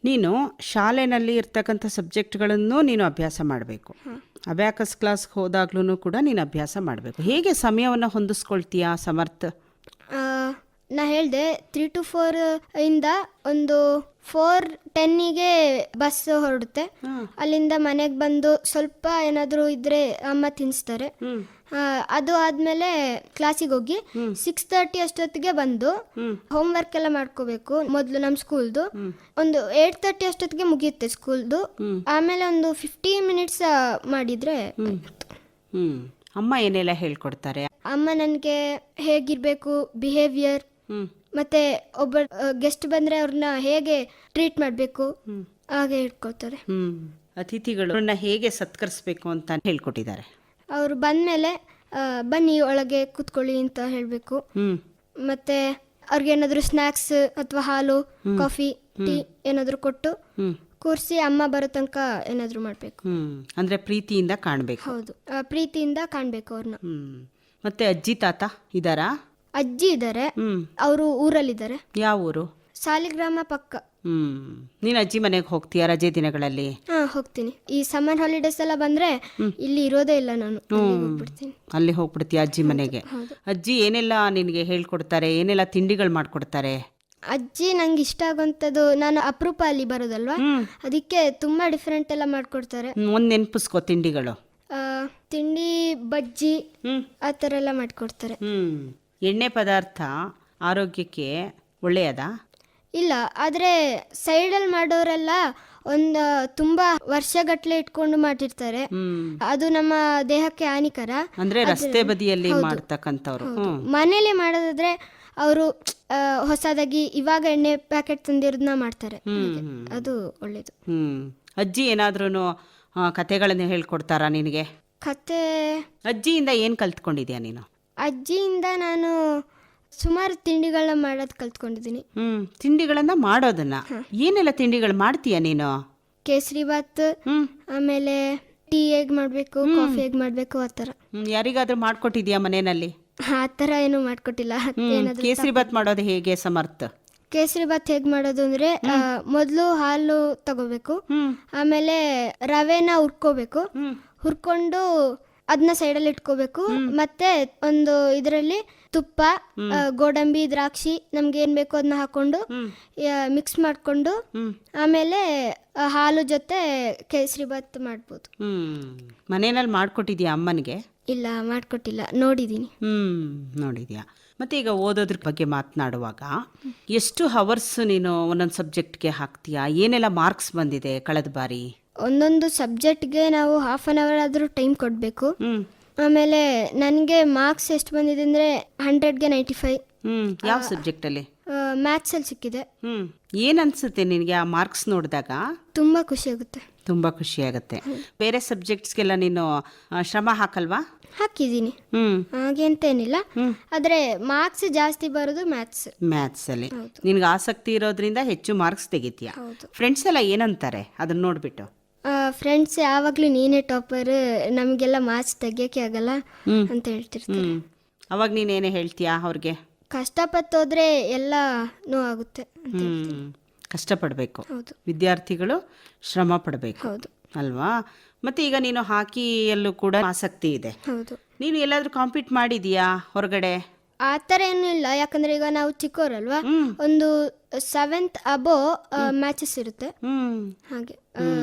ನೀನು ಶಾಲೆನಲ್ಲಿ ಇರ್ತಕ್ಕಂಥ ಸಬ್ಜೆಕ್ಟ್ಗಳನ್ನು ನೀನು ಅಭ್ಯಾಸ ಮಾಡಬೇಕು. ಅಬ್ಯಾಕಸ್ ಕ್ಲಾಸ್ಗೆ ಹೋದಾಗ್ಲೂ ಕೂಡ ನೀನು ಅಭ್ಯಾಸ ಮಾಡಬೇಕು. ಹೇಗೆ ಸಮಯವನ್ನು ಹೊಂದಿಸ್ಕೊಳ್ತೀಯಾ ಸಮರ್ಥ? ನಾ ಹೇಳಿದೆ 3 to 4 ಇಂದ ಒಂದು 4:10ಗೆ ಬಸ್ ಹೊರಡುತ್ತೆ. ಅಲ್ಲಿಂದ ಮನೆಗೆ ಬಂದು ಸ್ವಲ್ಪ ಏನಾದರೂ ಇದ್ರೆ ಅಮ್ಮ ತಿನ್ನಿಸ್ತಾರೆ. ಅದು ಆದ್ಮೇಲೆ ಕ್ಲಾಸಿಗೆ ಹೋಗಿ 6:30 ಅಷ್ಟೊತ್ತಿಗೆ ಬಂದು ಹೋಮ್ವರ್ಕ್ ಎಲ್ಲ ಮಾಡ್ಕೋಬೇಕು. ಮೊದಲು ನಮ್ಮ ಸ್ಕೂಲ್ದು ಒಂದು 8:30 ಅಷ್ಟೊತ್ತಿಗೆ ಮುಗಿಯುತ್ತೆ ಸ್ಕೂಲ್ದು. ಆಮೇಲೆ ಒಂದು 15 ಮಿನಿಟ್ಸ್ ಮಾಡಿದ್ರೆ. ಅಮ್ಮ ಏನೆಲ್ಲ ಹೇಳ್ಕೊಡ್ತಾರೆ? ಅಮ್ಮ ನನಗೆ ಹೇಗಿರ್ಬೇಕು, ಬಿಹೇವಿಯರ್, ಮತ್ತೆ ಒಬ್ಬ ಗೆಸ್ಟ್ ಬಂದ್ರೆ ಅವ್ರನ್ನ ಹೇಗೆ ಟ್ರೀಟ್ ಮಾಡಬೇಕು ಹಾಗೆ ಹೇಳ್ಕೊಡ್ತಾರೆ. ಅತಿಥಿಗಳನ್ನ ಹೇಗೆ ಸತ್ಕರಿಸಬೇಕು ಅಂತ ಹೇಳ್ಕೊಟ್ಟಿದ್ದಾರೆ. ಅವರು ಬಂದ್ಮೇಲೆ ಬನ್ನಿ ಒಳಗೆ ಕೂತ್ಕೊಳ್ಳಿ ಅಂತ ಹೇಳಬೇಕು. ಮತ್ತೆ ಅವ್ರಿಗೇನಾದ್ರು ಸ್ನ್ಯಾಕ್ಸ್ ಅಥವಾ ಹಾಲು, ಕಾಫಿ, ಟೀ ಏನಾದ್ರು ಕೊಟ್ಟು ಕೂರಿಸಿ ಅಮ್ಮ ಬರೋ ತನಕ ಏನಾದ್ರು ಮಾಡಬೇಕು. ಅಂದ್ರೆ ಪ್ರೀತಿಯಿಂದ ಕಾಣಬೇಕು. ಹೌದು, ಪ್ರೀತಿಯಿಂದ ಕಾಣಬೇಕು ಅವ್ರನ್ನ. ಮತ್ತೆ ಅಜ್ಜಿ ತಾತ ಇದಾರಾ? ಅಜ್ಜಿ ಇದ್ದಾರೆ, ಅವರು ಊರಲ್ಲಿದ್ದಾರೆ. ಯಾವ ಊರು? ಸಾಲಿಗ್ರಾಮ ಪಕ್ಕ. ನೀನ್ ಅಜ್ಜಿ ಮನೆಗೆ ಹೋಗ್ತೀಯಾ ರಜೆ ದಿನಗಳಲ್ಲಿ? ಹೋಗ್ತೀನಿ. ಈ ಸಮ್ಮರ್ ಹಾಲಿಡೇಸ್ ಎಲ್ಲ ಬಂದ್ರೆ ಇಲ್ಲಿ ಇರೋದೇ ಇಲ್ಲ ನಾನು, ಹೋಗ್ಬಿಡ್ತೀನಿ. ಅಲ್ಲಿ ಹೋಗ್ಬಿಡ್ತೀಯ ಅಜ್ಜಿ ಮನೆಗೆ. ಅಜ್ಜಿ ಏನೆಲ್ಲ ನಿನ್ಗೆ ಹೇಳ್ಕೊಡ್ತಾರೆ? ಏನೆಲ್ಲ ತಿಂಡಿಗಳು ಮಾಡ್ಕೊಡ್ತಾರೆ? ಅಜ್ಜಿ ನಂಗೆ ಇಷ್ಟ ಆಗುವಂಥದ್ದು, ನಾನು ಅಪರೂಪ ಅಲ್ಲಿ ಬರೋದಲ್ವಾ, ಅದಕ್ಕೆ ತುಂಬಾ ಡಿಫ್ರೆಂಟ್ ಎಲ್ಲ ಮಾಡ್ಕೊಡ್ತಾರೆ. ಒಂದ್ ನೆನ್ಪಿಸ್ಕೋ ತಿಂಡಿಗಳು. ತಿಂಡಿ ಬಜ್ಜಿ ಆ ಥರ ಎಲ್ಲ ಮಾಡ್ಕೊಡ್ತಾರೆ. ಎಣ್ಣೆ ಪದಾರ್ಥ ಆರೋಗ್ಯಕ್ಕೆ ಒಳ್ಳೆಯದಾ? ಇಲ್ಲ, ಆದರೆ ಸೈಡಲ್ಲಿ ಮಾಡೋರೆಲ್ಲ ಒಂದು ತುಂಬಾ ವರ್ಷಗಟ್ಲೆ ಇಟ್ಕೊಂಡು ಮಾಡಿರ್ತಾರೆ. ಅದು ನಮ್ಮ ದೇಹಕ್ಕೆ ಹಾನಿಕರ. ಅಂದ್ರೆ ರಸ್ತೆ ಬದಿಯಲ್ಲಿ ಮಾಡ್ತಕ್ಕಂಥವ್ರು. ಮನೇಲಿ ಮಾಡೋದಾದ್ರೆ ಅವರು ಹೊಸದಾಗಿ ಇವಾಗ ಎಣ್ಣೆ ಪ್ಯಾಕೆಟ್ ತಂದಿರೋದನ್ನ ಮಾಡ್ತಾರೆ. ಅದು ಒಳ್ಳೇದು. ಅಜ್ಜಿ ಏನಾದ್ರೂ ಕತೆಗಳನ್ನ ಹೇಳ್ಕೊಡ್ತಾರಾ ನಿನಗೆ? ಕತೆ ಅಜ್ಜಿಯಿಂದ ಏನ್ ಕಲ್ತ್ಕೊಂಡಿದ್ಯಾ ನೀನು? ಅಜ್ಜಿಯಿಂದ ನಾನು ಸುಮಾರು ತಿಂಡಿಗಳನ್ನ ಮಾಡೋದು ಕಲ್ತ್ಕೊಂಡಿದ್ದೀನಿ. ತಿಂಡಿಗಳನ್ನ ಮಾಡೋದನ್ನ ಏನೆಲ್ಲ ತಿಂಡಿಗಳು ಮಾಡ್ತೀಯ ನೀನು? ಕೇಸರಿ ಬಾತ್, ಆಮೇಲೆ ಟೀ ಹೇಗ್ ಮಾಡ್ಬೇಕು, ಕಾಫಿ ಹೇಗ್ ಮಾಡ್ಬೇಕು, ಆ ಥರ. ಯಾರಿಗಾದ್ರೂ ಮಾಡ್ಕೊಟ್ಟಿದ್ಯಾ ಮನೆಯಲ್ಲಿ? ಆ ಥರ ಏನು ಮಾಡ್ಕೊಟ್ಟಿಲ್ಲ. ಕೇಸರಿ ಬಾತ್ ಮಾಡೋದು ಹೇಗೆ ಸಮರ್ಥ? ಕೇಸರಿ ಬಾತ್ ಹೇಗ್ ಮಾಡೋದು ಅಂದ್ರೆ ಮೊದಲು ಹಾಲು ತಗೋಬೇಕು, ಆಮೇಲೆ ರವೆನ ಹುರ್ಕೋಬೇಕು, ಹುರ್ಕೊಂಡು ಅದನ್ನ ಸೈಡಲ್ಲಿ ಇಟ್ಕೋಬೇಕು. ಮತ್ತೆ ಒಂದು ಇದರಲ್ಲಿ ತುಪ್ಪ, ಗೋಡಂಬಿ, ದ್ರಾಕ್ಷಿ ನಮ್ಗೆ ಏನ್ ಬೇಕೋ ಅದನ್ನ ಹಾಕೊಂಡು ಮಿಕ್ಸ್ ಮಾಡ್ಕೊಂಡು ಆಮೇಲೆ ಹಾಲು ಜೊತೆ ಕೇಸರಿ ಬಾತ್ ಮಾಡ್ಬೋದು. ಮನೆಯಲ್ಲಿ ಮಾಡ್ಕೊಟ್ಟಿದ್ಯಾ ಅಮ್ಮನಿಗೆ? ಇಲ್ಲ, ಮಾಡ್ಕೊಟ್ಟಿಲ್ಲ, ನೋಡಿದೀನಿ. ನೋಡಿದ್ಯಾ. ಮತ್ತೆ ಈಗ ಓದೋದ್ರ ಬಗ್ಗೆ ಮಾತನಾಡುವಾಗ ಎಷ್ಟು ಹವರ್ಸ್ ನೀನು ಒಂದೊಂದು ಸಬ್ಜೆಕ್ಟ್ಗೆ ಹಾಕ್ತೀಯಾ? ಏನೆಲ್ಲ ಮಾರ್ಕ್ಸ್ ಬಂದಿದೆ ಕಳೆದ ಬಾರಿ? ಒಂದೊಂದು ಸಬ್ಜೆಕ್ಟ್ಗೆ ನಾವು 1/2 hour ಆದರೂ ಟೈಮ್ ಕೊಡಬೇಕು. ಆಮೇಲೆ ನನಗೆ ಮಾರ್ಕ್ಸ್ ಎಷ್ಟು ಬಂದಿದೆ ಅಂದರೆ 100ಗೆ 95. ಯಾವ ಸಬ್ಜೆಕ್ಟ್ ಅಲ್ಲಿ? ಮ್ಯಾಥ್ಸ್ ಅಲ್ಲಿ ಸಿಕ್ಕಿದೆ. ಏನ್ ಅನ್ಸುತ್ತೆ ನಿನಗೆ ಆ ಮಾರ್ಕ್ಸ್ ನೋಡಿದಾಗ? ತುಂಬಾ ಖುಷಿ ಆಗುತ್ತೆ. ತುಂಬಾ ಖುಷಿ ಆಗುತ್ತೆ. ಬೇರೆ ಸಬ್ಜೆಕ್ಟ್ಸ್ಗೆಲ್ಲ ನೀನು ಶ್ರಮ ಹಾಕಲ್ವಾ? ಹಾಕಿದ್ದೀನಿ, ಹಾಗೆ ಅಂತ ಏನಿಲ್ಲ. ಆದ್ರೆ ಮಾರ್ಕ್ಸ್ ಜಾಸ್ತಿ ಬರೋದು ಮ್ಯಾಥ್ಸ್ ಅಲ್ಲಿ. ನಿನ್ಗೆ ಆಸಕ್ತಿ ಇರೋದ್ರಿಂದ ಹೆಚ್ಚು ಮಾರ್ಕ್ಸ್ ತೆಗಿತೀಯ. ಫ್ರೆಂಡ್ಸ್ ಎಲ್ಲ ಏನಂತಾರೆ ಅದನ್ನ ನೋಡ್ಬಿಟ್ಟು? ಫ್ರೆಂಡ್ಸ್ ಯಾವಾಗ್ಲೂ ನೀನೇ ಟಾಪರ್, ನಮಗೆಲ್ಲ ಮಾರ್ಕ್ಸ್ ತೆಗಿಯಕ್ಕೆ ಆಗಲ್ಲ ಅಂತ ಹೇಳ್ತಿರ್ತಾರೆ. ಅವಾಗ ನೀನೇನೇ ಹೇಳ್ತೀಯಾ ಅವ್ರಿಗೆ? ಕಷ್ಟಪಟ್ಟು ಹೋದ್ರೆ ಎಲ್ಲನೂ ಆಗುತ್ತೆ. ಕಷ್ಟಪಡಬೇಕು, ವಿದ್ಯಾರ್ಥಿಗಳು ಶ್ರಮ ಪಡಬೇಕು ಅಲ್ವಾ? ಮತ್ತೆ ಈಗ ನೀನು ಹಾಕಿಯಲ್ಲೂ ಕೂಡ ಆಸಕ್ತಿ ಇದೆ. ನೀನು ಎಲ್ಲಾದ್ರೂ ಕಾಂಪೀಟ್ ಮಾಡಿದೀಯಾ ಹೊರಗಡೆ? ಆ ಥರ ಏನೂ ಇಲ್ಲ, ಯಾಕಂದ್ರೆ ಈಗ ನಾವು ಚಿಕ್ಕವರಲ್ವಾ, ಒಂದು 7th above ಮ್ಯಾಚಸ್ ಇರುತ್ತೆ ಹಾಗೆ.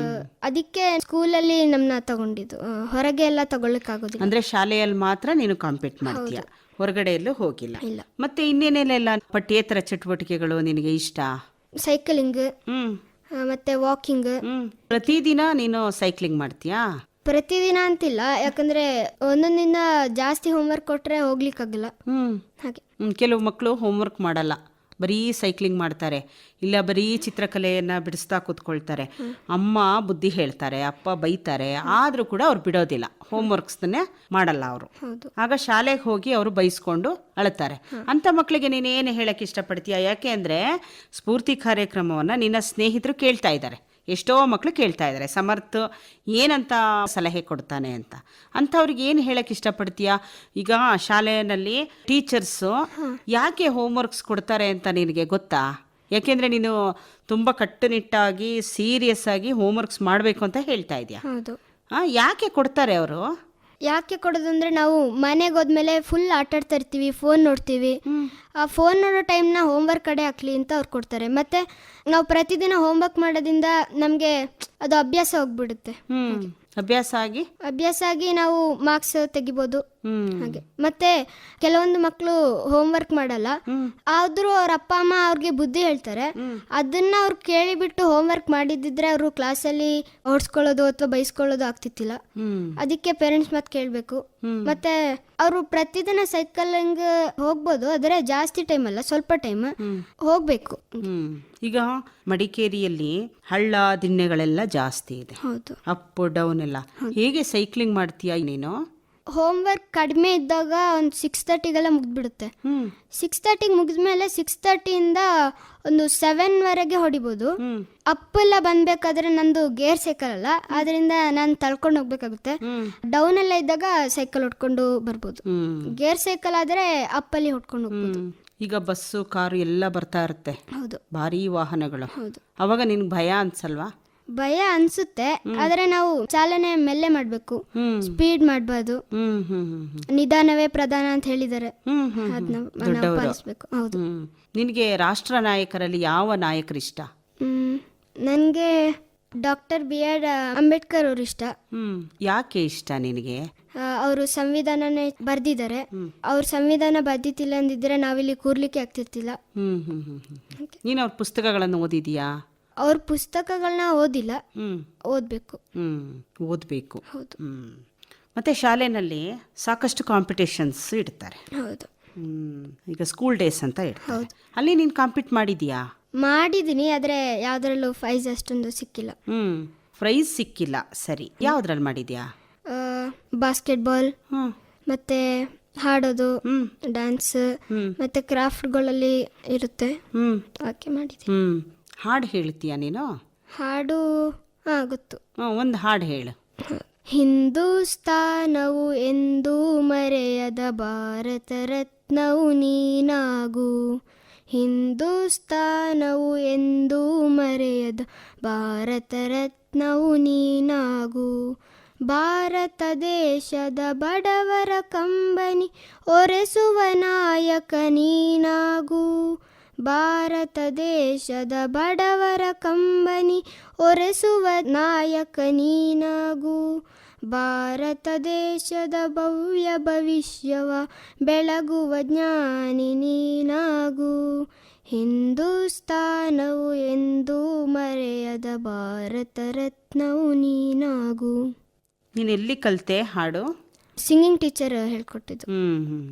ಅದಕ್ಕೆ ಸ್ಕೂಲಲ್ಲಿ ನಮ್ಮನ್ನ ತಗೊಂಡಿದ್ದು, ಹೊರಗೆ ಎಲ್ಲ ತಗೊಳ್ಳಿಕ್ಕಾಗೋದಿಲ್ಲ. ಅಂದ್ರೆ ಶಾಲೆಯಲ್ಲಿ ಮಾತ್ರ ನೀನು ಕಾಂಪೀಟ್ ಮಾಡ್ತೀಯ, ಹೊರಗಡೆ ಎಲ್ಲೂ ಹೋಗಿಲ್ಲ? ಇಲ್ಲ. ಮತ್ತೆ ಇನ್ನೇನೆಲ್ಲ ಪಠ್ಯೇತರ ಚಟುವಟಿಕೆಗಳು ನಿನಗೆ ಇಷ್ಟ? ಸೈಕ್ಲಿಂಗ್, ಮತ್ತೆ ವಾಕಿಂಗ್. ಪ್ರತಿದಿನ ನೀನು ಸೈಕ್ಲಿಂಗ್ ಮಾಡ್ತೀಯಾ? ಪ್ರತಿದಿನ ಅಂತಿಲ್ಲ, ಯಾಕಂದ್ರೆ ಒಂದೊಂದಿನ ಜಾಸ್ತಿ ಹೋಮ್ವರ್ಕ್ ಕೊಟ್ರೆ ಹೋಗ್ಲಿಕ್ಕಾಗಲ್ಲ ಹಾಗೆ. ಕೆಲವು ಮಕ್ಕಳು ಹೋಮ್ವರ್ಕ್ ಮಾಡಲ್ಲ, ಬರೀ ಸೈಕ್ಲಿಂಗ್ ಮಾಡ್ತಾರೆ, ಇಲ್ಲ ಬರೀ ಚಿತ್ರಕಲೆಯನ್ನ ಬಿಡಿಸ್ತಾ ಕೂತ್ಕೊಳ್ತಾರೆ. ಅಮ್ಮ ಬುದ್ಧಿ ಹೇಳ್ತಾರೆ, ಅಪ್ಪ ಬೈತಾರೆ, ಆದ್ರೂ ಕೂಡ ಅವ್ರು ಬಿಡೋದಿಲ್ಲ, ಹೋಮ್ವರ್ಕ್ಸ್ನೇ ಮಾಡಲ್ಲ ಅವರು. ಆಗ ಶಾಲೆಗೆ ಹೋಗಿ ಅವರು ಬೈಸ್ಕೊಂಡು ಅಳ್ತಾರೆ. ಅಂತ ಮಕ್ಕಳಿಗೆ ನೀನೇನು ಹೇಳಕ್ ಇಷ್ಟಪಡ್ತೀಯ? ಯಾಕೆ ಅಂದ್ರೆ ಸ್ಫೂರ್ತಿ ಕಾರ್ಯಕ್ರಮವನ್ನ ನಿನ್ನ ಸ್ನೇಹಿತರು ಕೇಳ್ತಾ ಇದ್ದಾರೆ, ಎಷ್ಟೋ ಮಕ್ಕಳು ಕೇಳ್ತಾ ಇದ್ದಾರೆ, ಸಮರ್ಥ ಏನಂತ ಸಲಹೆ ಕೊಡ್ತಾನೆ ಅಂತ. ಅಂಥವ್ರಿಗೆ ಏನು ಹೇಳಕ್ಕೆ ಇಷ್ಟಪಡ್ತೀಯಾ? ಈಗ ಶಾಲೆಯಲ್ಲಿ ಟೀಚರ್ಸು ಯಾಕೆ ಹೋಮ್ವರ್ಕ್ಸ್ ಕೊಡ್ತಾರೆ ಅಂತ ನಿನಗೆ ಗೊತ್ತಾ? ಯಾಕೆಂದರೆ ನೀನು ತುಂಬ ಕಟ್ಟುನಿಟ್ಟಾಗಿ ಸೀರಿಯಸ್ ಆಗಿ ಹೋಮ್ವರ್ಕ್ಸ್ ಮಾಡಬೇಕು ಅಂತ ಹೇಳ್ತಾ ಇದೆಯಾ? ಯಾಕೆ ಕೊಡ್ತಾರೆ ಅವರು? ಯಾಕೆ ಕೊಡೋದಂದ್ರೆ ನಾವು ಮನೆಗೆ ಹೋದ್ಮೇಲೆ ಫುಲ್ ಆಟಾಡ್ತಾ ಇರ್ತೀವಿ, ಫೋನ್ ನೋಡ್ತೀವಿ. ಆ ಫೋನ್ ನೋಡೋ ಟೈಮ್ನ ಹೋಮ್ವರ್ಕ್ ಕಡೆ ಹಾಕ್ಲಿ ಅಂತ ಅವ್ರು ಕೊಡ್ತಾರೆ. ಮತ್ತೆ ನಾವು ಪ್ರತಿದಿನ ಹೋಮ್ವರ್ಕ್ ಮಾಡೋದ್ರಿಂದ ನಮಗೆ ಅದು ಅಭ್ಯಾಸ ಹೋಗ್ಬಿಡುತ್ತೆ. ಅಭ್ಯಾಸ ಆಗಿ ನಾವು ಮಾರ್ಕ್ಸ್ ತೆಗಿಬೋದು ಹಾಗೆ. ಮತ್ತೆ ಕೆಲವೊಂದು ಮಕ್ಕಳು ಹೋಮ್ವರ್ಕ್ ಮಾಡಲ್ಲ, ಆದ್ರೂ ಅವ್ರ ಅಪ್ಪ ಅಮ್ಮ ಅವ್ರಿಗೆ ಬುದ್ಧಿ ಹೇಳ್ತಾರೆ. ಅದನ್ನ ಅವ್ರು ಕೇಳಿಬಿಟ್ಟು ಹೋಮ್ವರ್ಕ್ ಮಾಡಿದ್ರೆ ಅವರು ಕ್ಲಾಸಲ್ಲಿ ಓಡಿಸ್ಕೊಳ್ಳೋದು ಅಥವಾ ಬೈಸ್ಕೊಳ್ಳೋದು ಆಗ್ತಿತ್ತಿಲ್ಲ. ಅದಕ್ಕೆ ಪೇರೆಂಟ್ಸ್ ಮಾತು ಕೇಳಬೇಕು. ಮತ್ತೆ ಅವರು ಪ್ರತಿದಿನ ಸೈಕಲಿಂಗ್ ಹೋಗ್ಬೋದು, ಆದರೆ ಜಾಸ್ತಿ ಟೈಮ್ ಅಲ್ಲ, ಸ್ವಲ್ಪ ಟೈಮ್ ಹೋಗ್ಬೇಕು. ಈಗ ಮಡಿಕೇರಿಯಲ್ಲಿ ಹಳ್ಳ ದಿಣ್ಣೆಗಳೆಲ್ಲ ಜಾಸ್ತಿ ಇದೆ, ಅಪ್ ಡೌನ್ ಎಲ್ಲ. ಹೇಗೆ ಸೈಕ್ಲಿಂಗ್ ಮಾಡ್ತೀಯಾ ನೀನು? ಹೋಮ್ವರ್ಕ್ ಕಡಿಮೆ ಇದ್ದಾಗ ಒಂದು 6:30ಗೆಲ್ಲ ಮುಗಿದ್ಬಿಡುತ್ತೆ. 6:30ಗೆ ಮುಗಿದ್ಮೇಲೆ 6:30ಇಂದ ಒಂದು 7ವರೆಗೆ ಹೊಡಿಬೋದು. ಅಪ್ಪೆಲ್ಲ ಬಂದ್ಬೇಕಾದ್ರೆ ನಂದು ಗೇರ್ ಸೈಕಲ್ ಅಲ್ಲ, ಅದರಿಂದ ನಾನು ತಳ್ಕೊಂಡು ಹೋಗ್ಬೇಕಾಗುತ್ತೆ. ಡೌನ್ ಎಲ್ಲ ಇದ್ದಾಗ ಸೈಕಲ್ ಹೊಡ್ಕೊಂಡು ಬರ್ಬೋದು. ಗೇರ್ ಸೈಕಲ್ ಆದ್ರೆ ಅಪ್ಪಲ್ಲಿ ಹೊಡ್ಕೊಂಡು ಹೋಗ್ಬೋದು. ಈಗ ಬಸ್ಸು ಕಾರು ಎಲ್ಲ ಬರ್ತಾ ಇರುತ್ತೆ, ಭಾರಿ ವಾಹನಗಳು. ಅವಾಗ ನಿನ್ಗೆ ಭಯ ಅನ್ಸಲ್ವಾ? ಭಯ ಅನ್ಸುತ್ತೆ, ಆದ್ರೆ ನಾವು ಚಾಲನೆ ಮೆಲ್ಲೆ ಮಾಡ್ಬೇಕು, ಸ್ಪೀಡ್ ಮಾಡಬಾರ್ದು. ನಿಧಾನವೇ ಪ್ರಧಾನ ಅಂತ ಹೇಳಿದ್ದಾರೆ, ಅದನ್ನ ಪಾಲಿಸಬೇಕು. ಹೌದು. ನಿನಗೆ ರಾಷ್ಟ್ರ ನಾಯಕರಲ್ಲಿ ಯಾವ ನಾಯಕರು ಇಷ್ಟ? ನನಗೆ ಡಾಕ್ಟರ್ B.R. ಅಂಬೇಡ್ಕರ್ ಅವ್ರು ಇಷ್ಟ. ಯಾಕೆ ಇಷ್ಟ ನಿನಗೆ? ಅವರು ಸಂವಿಧಾನನೇ ಬರ್ದಿದ್ದಾರೆ. ಅವ್ರ ಸಂವಿಧಾನ ಬರ್ದಿತ್ತಿಲ್ಲ ಅಂದಿದ್ರೆ ನಾವಿಲ್ಲಿ ಕೂರ್ಲಿಕ್ಕೆ ಆಗ್ತಿರ್ತಿಲ್ಲ. ನೀನು ಅವ್ರ ಪುಸ್ತಕಗಳನ್ನು ಓದಿದೀಯಾ? ಅವ್ರ ಪುಸ್ತಕಗಳನ್ನ ಓದಿಲ್ಲ, ಓದ್ಬೇಕು. ಓದಬೇಕು. ಹೌದು. ಮತ್ತೆ ಶಾಲೆನಲ್ಲಿ ಸಾಕಷ್ಟು ಕಾಂಪಿಟೇಷನ್ಸ್ ಇಡ್ತಾರೆ. ಹೌದು. ಈಗ ಸ್ಕೂಲ್ ಡೇಸ್ ಅಂತ ಇಡ್ತಾರೆ. ಅಲ್ಲಿ ನೀನು ಕಾಂಪೀಟ್ ಮಾಡಿದೀಯಾ? ಮಾಡಿದ್ದೀನಿ, ಆದ್ರೆ ಯಾವ್ದ್ರಲ್ಲೂ ಪ್ರೈಸ್ ಅಷ್ಟೊಂದು ಸಿಕ್ಕಿಲ್ಲ. ಪ್ರೈಸ್ ಸಿಕ್ಕಿಲ್ಲ. ಸರಿ, ಯಾವ್ದ್ರಲ್ಲಿ ಮಾಡಿದ್ಯಾ? ಬಾಸ್ಕೆಟ್ಬಾಲ್, ಮತ್ತೆ ಹಾಡೋದು, ಡ್ಯಾನ್ಸ್, ಮತ್ತೆ ಕ್ರಾಫ್ಟ್ಗಳಲ್ಲಿ ಇರುತ್ತೆ, ಹಾಗೆ ಮಾಡಿದ್ದೀನಿ. ಹಾಡು ಹೇಳ್ತೀಯಾ ನೀನು? ಹಾಡು ಗೊತ್ತು. ಒಂದು ಹಾಡು ಹೇಳು. ಹಿಂದೂಸ್ತಾನವು ಎಂದೂ ಮರೆಯದ ಭಾರತ ರತ್ನವು ನೀನಾಗು. ಹಿಂದೂಸ್ತಾನವು ಎಂದೂ ಮರೆಯದ ಭಾರತ ರತ್ನವು ನೀನಾಗು. ಭಾರತ ದೇಶದ ಬಡವರ ಕಂಬನಿ ಒರೆಸುವ ನಾಯಕ ನೀನಾಗು. ಭಾರತ ದೇಶದ ಬಡವರ ಕಂಬನಿ ಒರೆಸುವ ನಾಯಕ ನೀನಾಗು. ಭಾರತ ದೇಶದ ಭವ್ಯ ಭವಿಷ್ಯವ ಬೆಳಗುವ ಜ್ಞಾನಿ ನೀನಾಗು. ಹಿಂದೂಸ್ತಾನವು ಎಂದೂ ಮರೆಯದ ಭಾರತ ರತ್ನವು ನೀನಾಗು. ನೀನು ಎಲ್ಲಿ ಕಲಿತೆ ಹಾಡು? ಸಿಂಗಿಂಗ್ ಟೀಚರ್ ಹೇಳ್ಕೊಟ್ಟಿದ್ದು.